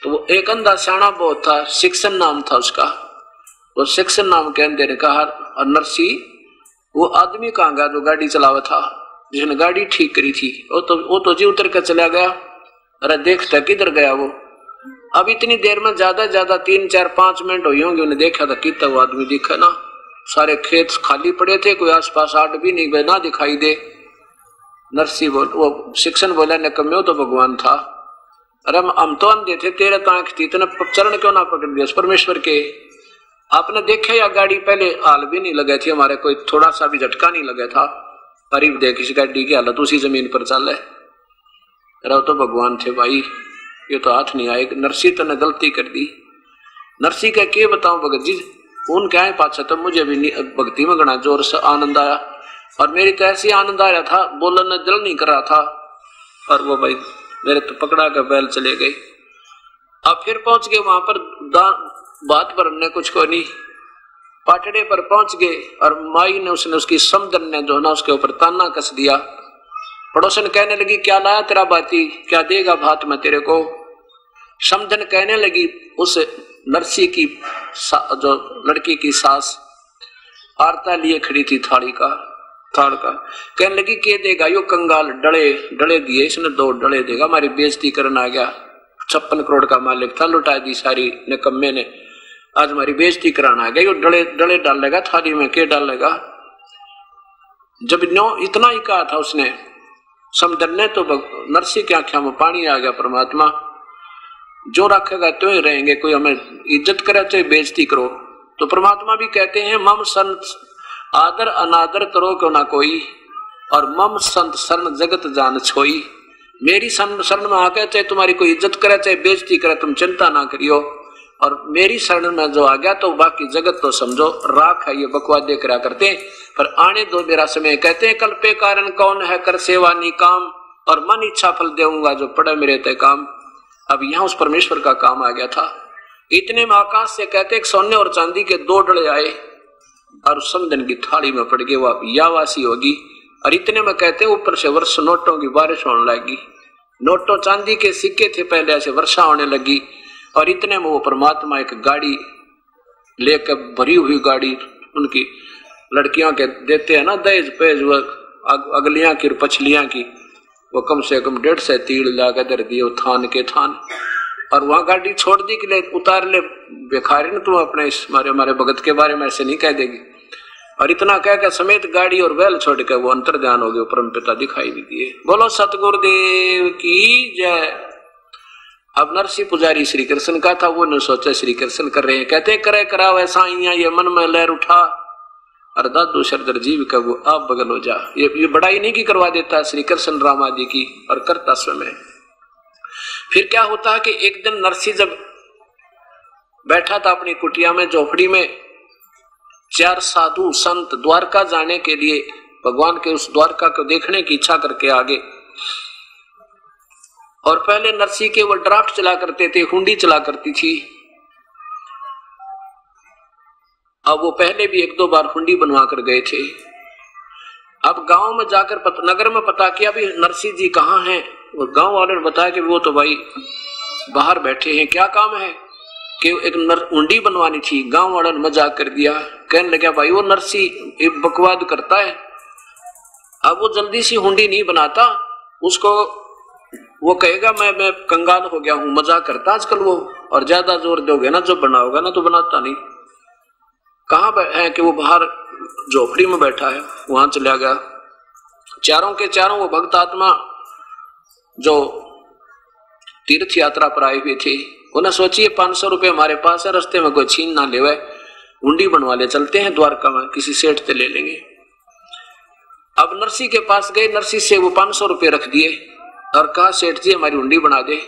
तो वो एक अंधा सियाना बहुत था, शिक्षण नाम था उसका, वो शिक्षण नाम कहने ने कहा, और नरसी वो आदमी कहाँ गया जो गाड़ी चलावा था, जिसने गाड़ी ठीक करी थी? वो तो जी उतर कर चला गया। अरे देखता किधर गया वो? अब इतनी देर में ज्यादा 3-4-5 मिनट हुई होंगे, उन्हें देखा था कितना वो आदमी दिखा ना, सारे खेत खाली पड़े थे, कोई आसपास आट भी नहीं ना दिखाई दे। नरसी वो शिक्षण बोला, निकम्मे तो भगवान था। अरे हम तो अंधे थे, तेरे तो आंख थी, इतने चरण क्यों ना पकड़ दिया परमेश्वर के? आपने देखे या गाड़ी पहले हाल भी नहीं लगे थी हमारे, कोई थोड़ा सा भी झटका नहीं लगा था। करीब देख इस गाड़ी की हालत उसी जमीन पर चल है। अरे तो भगवान थे भाई, ये तो हाथ नहीं आए। नरसी तो ने गलती कर दी। नरसी का क्या बताऊं भगत जी, उन क्या है पाछा तो मुझे भी भक्ति में गणा जोर से आनंद आया, और मेरी तो ऐसी आनंद आ रहा था, बोलने दिल नहीं कर रहा था। और वो भाई मेरे तो पकड़ा कर बैल चले गए। अब फिर पहुंच गए वहां पर, बात पर हमने कुछ को नहीं, पाटड़े पर पहुंच गए, और माई ने उसकी समदन ने जो ना उसके ऊपर ताना कस दिया। पड़ोसन कहने लगी, क्या लाया तेरा बाती, क्या देगा भात में तेरे को? समदन कहने लगी उस नरसी की जो लड़की की सास आरता लिए खड़ी थी थाल का। कहने लगी के देगा यो कंगाल, डले दिए इसने, 2 डले देगा, हमारी बेइज्जती करना आ गया। 56 करोड़ का मालिक था, लुटा दी सारी निकम्मे ने, आज हमारी बेइज्जती कराना आ गया। यो डले डालेगा थाली में, के डालेगा। जब न्यो इतना ही कहा था उसने समदर तो नरसी की आंखों में पानी आ गया। परमात्मा जो रखेगा तो ही रहेंगे, कोई हमें इज्जत करे चाहे बेइज्जती करो। तो परमात्मा भी कहते हैं मम संत आदर अनादर करो क्यों ना कोई, और मम संत शरण जगत जान छोई। मेरी शरण में आके चाहे तुम्हारी कोई इज्जत करे चाहे बेइज्जती करे, तुम चिंता ना करियो। और मेरी शरण में जो आ गया तो बाकी जगत तो समझो राख है, ये बकवादे करा करते। पर आने दो मेरा समय, कहते हैं कल पे कारण कौन है कर सेवा नी काम, और मन इच्छा फल देऊंगा जो पड़े मेरे तय काम। अब यहाँ उस परमेश्वर का काम आ गया था। इतने में आकाश से कहते हैं सोने और चांदी के 2 डले आए और समदन की थाली में पड़ गए, वह यावासी होगी। और इतने में कहते हैं ऊपर से वर्ष नोटों की बारिश होने लगी। नोटों चांदी के सिक्के थे पहले, ऐसे वर्षा होने लगी। और इतने में वो परमात्मा एक गाड़ी लेकर, भरी हुई गाड़ी, उनकी लड़कियों के देते हैं ना दहेज पेज, वो अगलियां की और पछलियां की, वो कम से कम 150 तीड़ लाकर दर दिए थान के थान। और वहां गाड़ी छोड़ दी कि ले उतार ले बेखारी न, तुम अपने इस हमारे भगत के बारे में ऐसे नहीं कह देगी। और इतना कह के समेत गाड़ी और बैल छोड़ के वो अंतर ध्यान हो गए, परम पिता दिखाई नहीं दिए। बोलो सतगुरुदेव की जय। अब नरसी पुजारी श्री कृष्ण का था, वो ने सोचा श्री कृष्ण कर रहे हैं, कहते करे कराओ ऐसा ये मन में लहर उठा। और दादू शरदर जीव का वो आप बगल हो जा, ये बड़ाई नहीं की करवा देता श्री कृष्ण राम आदि की, और करता स्वयं। फिर क्या होता है कि एक दिन नरसी जब बैठा था अपनी कुटिया में झोपड़ी में, 4 साधु संत द्वारका जाने के लिए भगवान के उस द्वारका को देखने की इच्छा करके आगे। और पहले नरसी के वो ड्राफ्ट चला करते थे, हुंडी चला करती थी। अब वो पहले भी 1-2 बार हुंडी बनवा कर गए थे। अब गांव में जाकर नगर में पता किया भी नरसी जी कहाँ हैं। वो गांव वाले ने बताया कि वो तो भाई बाहर बैठे हैं। क्या काम है कि एक हुंडी बनवानी थी। गांव वालों ने मजाक कर दिया, कहने लगा भाई वो नरसी एक बकवाद करता है, अब वो जल्दी सी हुंडी नहीं बनाता, उसको वो कहेगा मैं कंगाल हो गया हूं, मजाक करता आजकल वो। और ज्यादा जोर दोगे ना जो बनाओगा ना तो बनाता नहीं। कहाँ है कि वो बाहर झोपड़ी में बैठा है, वहां चला गया। चारों के चारों वो भक्त आत्मा जो तीर्थ यात्रा पर आए हुए थे, उन्हें सोचिए 500 रुपए हमारे पास है, रास्ते में कोई छीन ना ले, हुंडी बनवा ले, चलते हैं द्वारका में, किसी सेठ से ले लेंगे। अब नरसी के पास गए, नरसी से वो 500 रुपए रख दिए और कहा सेठ जी हमारी हुंडी बना दे।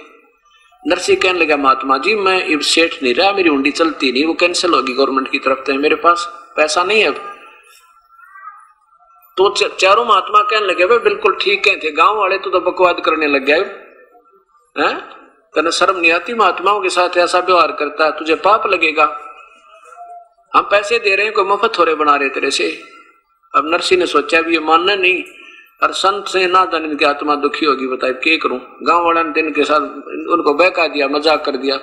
नरसी कहने लगा महात्मा जी मैं अब सेठ नहीं रहा, मेरी हुंडी चलती नहीं, वो कैंसिल होगी गवर्नमेंट की तरफ से, मेरे पास पैसा नहीं है अब। तो चारों महात्मा कहने लगे वे बिल्कुल ठीक कहते, गांव वाले तो बकवाद करने लग गए हैं, तेने शर्म नहीं आती महात्माओं के साथ ऐसा व्यवहार करता है, तुझे पाप लगेगा, हम पैसे दे रहे हैं कोई मुफ्त हो रहे बना रहे तेरे से। अब नरसी ने सोचा भी ये मानना नहीं, और संत से ना जाने इनकी आत्मा दुखी होगी, बताए क्या करूं। गांव वाले ने इनके साथ उनको बहका दिया, मजाक कर दिया।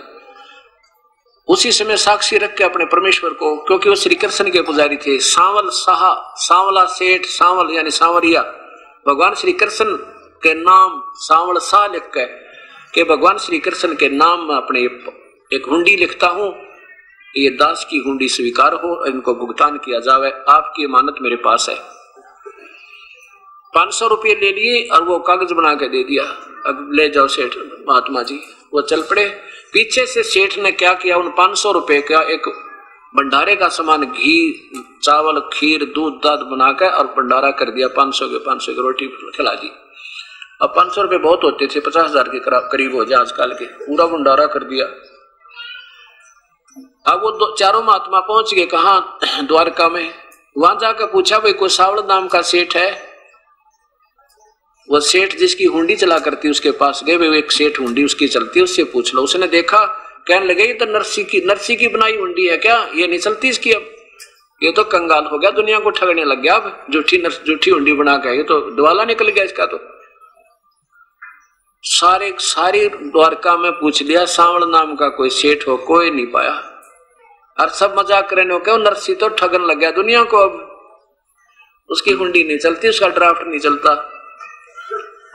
उसी समय साक्षी रख के अपने परमेश्वर को, क्योंकि वो श्री कृष्ण के पुजारी थे, सांवल साहा, सांवला सेठ, सांवल यानी सांवरिया, भगवान श्री कृष्ण के नाम सांवल शाह लिख के कि भगवान श्री कृष्ण के नाम में अपने एक हुंडी लिखता हूं, ये दास की हुंडी स्वीकार हो, इनको भुगतान किया जावे, आपकी अमानत मेरे पास है। 500 रुपये ले लिए और वो कागज बना के दे दिया, अब ले जाओ सेठ महात्मा जी। वो चल पड़े। पीछे से सेठ ने क्या किया, उन 500 रुपए का एक भंडारे का सामान, घी, चावल, खीर, दूध, दाद बनाकर और भंडारा कर दिया। 500 की रोटी खिला दी। अब 500 रुपए बहुत होते थे, 50,000 के करीब हो जाए आजकल के, पूरा भंडारा कर दिया। अब वो चारों महात्मा पहुंच गए कहा, द्वारका में। वहां जाकर पूछा भाई कोई सावल नाम का सेठ है। वो सेठ जिसकी हुंडी चला करती उसके पास गए, वे एक सेठ हुंडी उसकी चलती, उससे पूछ लो। उसने देखा, कहने लगे ये तो नरसी की बनाई हुंडी है क्या, ये नहीं चलती इसकी, अब ये तो कंगाल हो गया, दुनिया को ठगने लग गया, अब झूठी हुंडी बना के, ये तो दिवाला निकल गया इसका। तो सारी द्वारका में पूछ लिया, सांवल नाम का कोई सेठ हो, कोई नहीं पाया। और सब मजाक करने हो, क्यों नरसी तो ठगन लग गया दुनिया को, अब उसकी हुंडी नहीं चलती, उसका ड्राफ्ट नहीं चलता।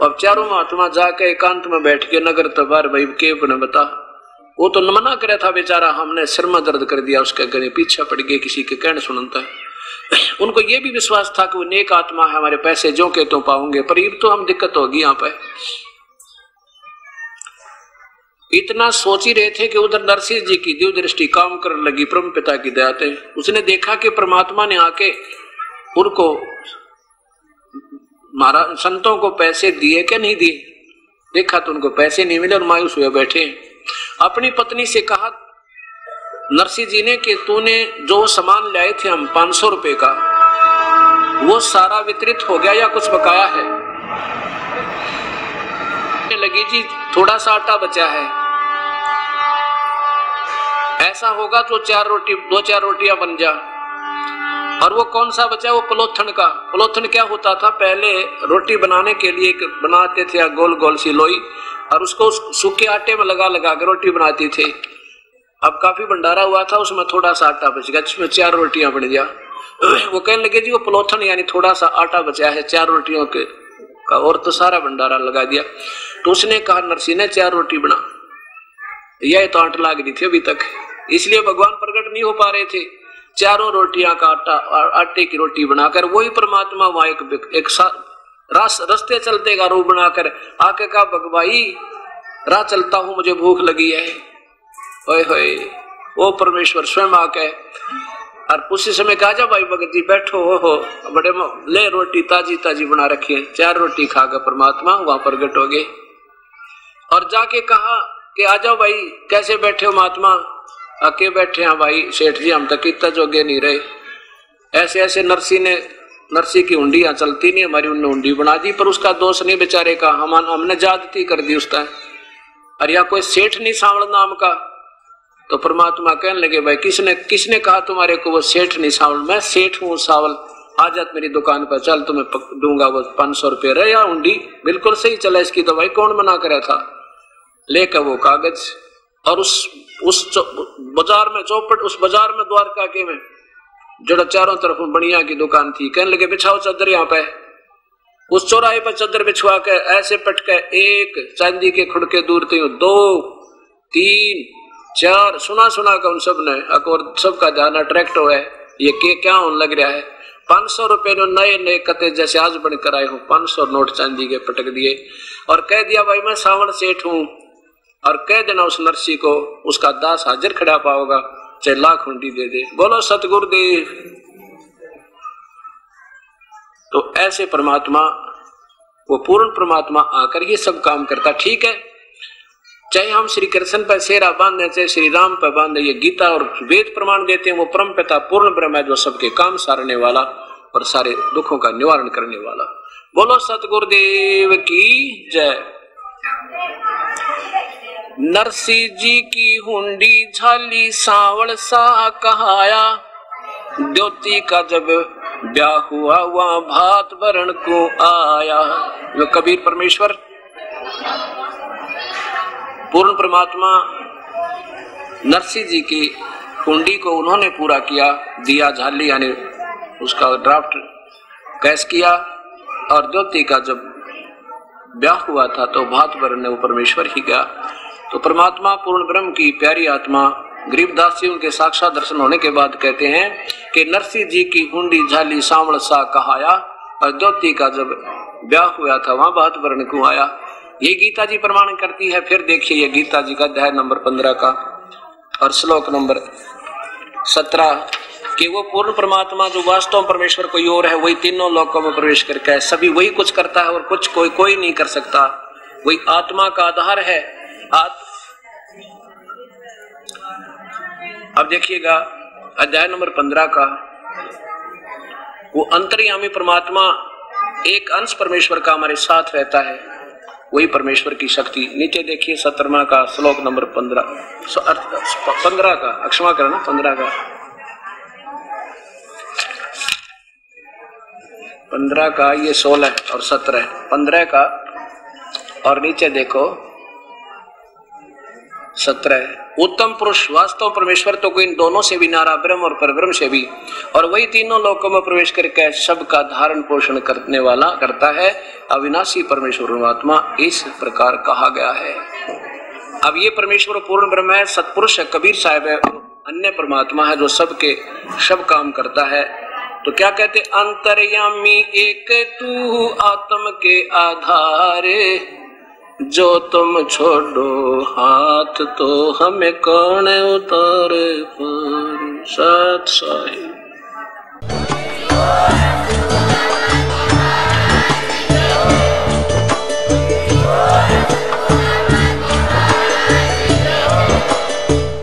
अब चारों महात्मा जाके एकांत में बैठ के नगर तबार भाई के ने बता, वो तो मना करे था बेचारा, हमने सिर में दर्द कर दिया, उसके गले पीछे पड़ गए, किसी के कहने सुनता है। उनको ये भी विश्वास था कि वो नेक आत्मा है, हमारे पैसे जो के तो पाऊंगे, पर ये तो हम दिक्कत होगी यहाँ पे। इतना सोच ही रहे थे कि उधर नरसिंह जी की दिव्य दृष्टि काम करने लगी परम पिता की दया से। उसने देखा कि परमात्मा ने आके उनको महाराज संतों को पैसे दिए क्या नहीं दिए, देखा तो उनको पैसे नहीं मिले और मायूस हुए बैठे। अपनी पत्नी से कहा नरसिंह जी ने कि तूने जो सामान लाए थे हम 500 रुपए का, वो सारा वितरित हो गया या कुछ बकाया है? लगी जी थोड़ा सा आटा बचा है, ऐसा होगा तो 2-4 रोटियां बन जा। और वो कौन सा बचा? वो पलोथन का। पलोथन क्या होता था, पहले रोटी बनाने के लिए बनाते थे गोल गोल सी लोई, और उसको सूखे आटे में लगा लगा के रोटी बनाती थे। अब काफी भंडारा हुआ था, उसमें थोड़ा सा आटा बच गया, जिसमें 4 रोटियां बन गया। वो कहने लगे जी वो पलोथन यानी थोड़ा सा आटा बचा है 4 रोटियों के का, और तो सारा भंडारा लगा दिया। तो उसने कहा नरसिंह ने 4 रोटी बना, यह तो आट लाग रही थी अभी तक, इसलिए भगवान प्रकट नहीं हो पा रहे थे। 4 रोटियां का आटे की रोटी बनाकर वही परमात्मा वहां एक रास्ते चलते का रूप बनाकर आके कहा भगवाई राह चलता हूं, मुझे भूख लगी है। ओए होए, वो परमेश्वर स्वयं आके और उसी समय कहा जा भाई भगत जी बैठो हो बड़े ले रोटी ताजी ताजी बना रखी है। 4 रोटी खाकर परमात्मा वहां प्रकट हो गए और जाके कहा कि आ जाओ भाई, कैसे बैठे हो महात्मा? आके बैठे हैं भाई सेठ जी, हम तक इतना जोगे नहीं रहे। ऐसे ऐसे नरसिंह की हुंडियां चलती नहीं, हमारी उन्होंने हुंडी बना दी, पर उसका दोष नहीं बेचारे का, हमने ज्यादती कर दी उसका। और या कोई सेठ नहीं सांवल नाम का, तो परमात्मा कहने लगे भाई किसने कहा तुम्हारे को वो सेठ नहीं सांवल? मैं सेठ हूँ सांवल, आ जा मेरी दुकान पर, चल तुम्हें दूंगा वो 500 रुपये रहे या हुंडी, बिल्कुल सही चला इसकी दवाई, कौन मना करा था? लेकर वो कागज और उस बाजार में उस बाजार में द्वारका के में जो चारों तरफ बढ़िया की दुकान थी, कहने लगे बिछाओ चादर यहाँ पे। उस चौराहे पर चादर बिछवा के ऐसे पटके 1 चांदी के खुड़के दूर थे 2 3 4 सुना का उन सब ने, और सबका ध्यान अट्रैक्ट हुआ है, ये क्या होने लग रहा है। 500 रुपए नए कते जैसे आज बनकर आए हो, 500 नोट चांदी के पटक दिए और कह दिया भाई मैं सांवल सेठ हूं, और कह देना उस नरसिंह को उसका दास हाजिर खड़ा पाओगा, चाहे लाख हुंडी दे दे। बोलो सतगुरुदेव। तो ऐसे परमात्मा, वो पूर्ण परमात्मा आकर ये सब काम करता। ठीक है, चाहे हम श्री कृष्ण पर सेरा बांधे, चाहे श्री राम पर बांधे, ये गीता और वेद प्रमाण देते हैं वो परम पिता पूर्ण ब्रह्म है, जो सबके काम सारने वाला और सारे दुखों का निवारण करने वाला। बोलो सतगुरुदेव की जय। नरसिंह जी की हुंडी झाली सांवल सा कहाया, द्योती का जब ब्याह हुआ वहां भात भरण को आया। जो कबीर परमेश्वर पूर्ण परमात्मा नरसिंह जी की हुंडी को उन्होंने पूरा किया, दिया झाली यानी उसका ड्राफ्ट कैश किया, और द्योती का जब ब्याह हुआ था तो भात भरने वो परमेश्वर ही गया। तो परमात्मा पूर्ण ब्रह्म की प्यारी आत्मा गरीबदास जी उनके साक्षात दर्शन होने के बाद कहते हैं कि नरसिंह जी की हुंडी झाली सांवल सा कहाया, और द्योती का जब ब्याह हुआ था वहां भात भरने को आया। ये गीता जी प्रमाण करती है। फिर देखिए ये गीता जी का अध्याय नंबर 15 का और श्लोक नंबर 17 कि वो पूर्ण परमात्मा जो वास्तव परमेश्वर कोई और है, वही तीनों लोकों में प्रवेश करके है, सभी वही कुछ करता है और कुछ कोई नहीं कर सकता। वही आत्मा का आधार है। अब देखिएगा अध्याय नंबर 15 का, वो अंतर्यामी परमात्मा एक अंश परमेश्वर का हमारे साथ रहता है, वही परमेश्वर की शक्ति। नीचे देखिए 17वां का श्लोक नंबर 15 का, क्षमा करना 15 का 15 का ये 16 और 17 15 का और नीचे देखो 17, उत्तम पुरुष वास्तव परमेश्वर तो कोई इन दोनों से भी नारा, ब्रह्म और परब्रह्म से भी, और वही तीनों लोकों में प्रवेश करके सबका धारण पोषण करने वाला करता है, अविनाशी परमेश्वर परमात्मा इस प्रकार कहा गया है। अब ये परमेश्वर पूर्ण ब्रह्म है, सतपुरुष है, कबीर साहब है, अन्य परमात्मा है जो सबके सब काम करता है। तो क्या कहते, अंतर्यामी एक तू आत्म के आधारे, जो तुम छोड़ो हाथ तो हमें कौन उतारे पर। सत साई।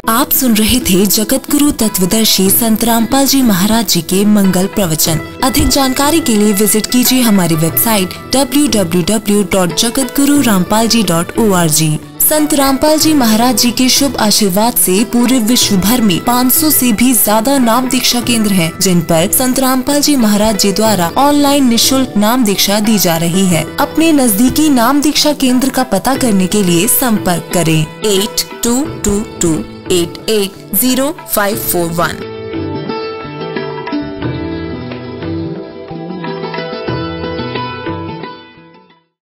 आप सुन रहे थे जगत गुरु तत्वदर्शी संत रामपाल जी महाराज जी के मंगल प्रवचन। अधिक जानकारी के लिए विजिट कीजिए हमारी वेबसाइट www.jagatgururampalji.org। संत रामपाल जी महाराज जी के शुभ आशीर्वाद से पूरे विश्व भर में 500 से भी ज्यादा नाम दीक्षा केंद्र हैं, जिन पर संत रामपाल जी महाराज जी द्वारा ऑनलाइन निशुल्क नाम दीक्षा दी जा रही है। अपने नजदीकी नाम दीक्षा केंद्र का पता करने के लिए संपर्क करें 8222880541।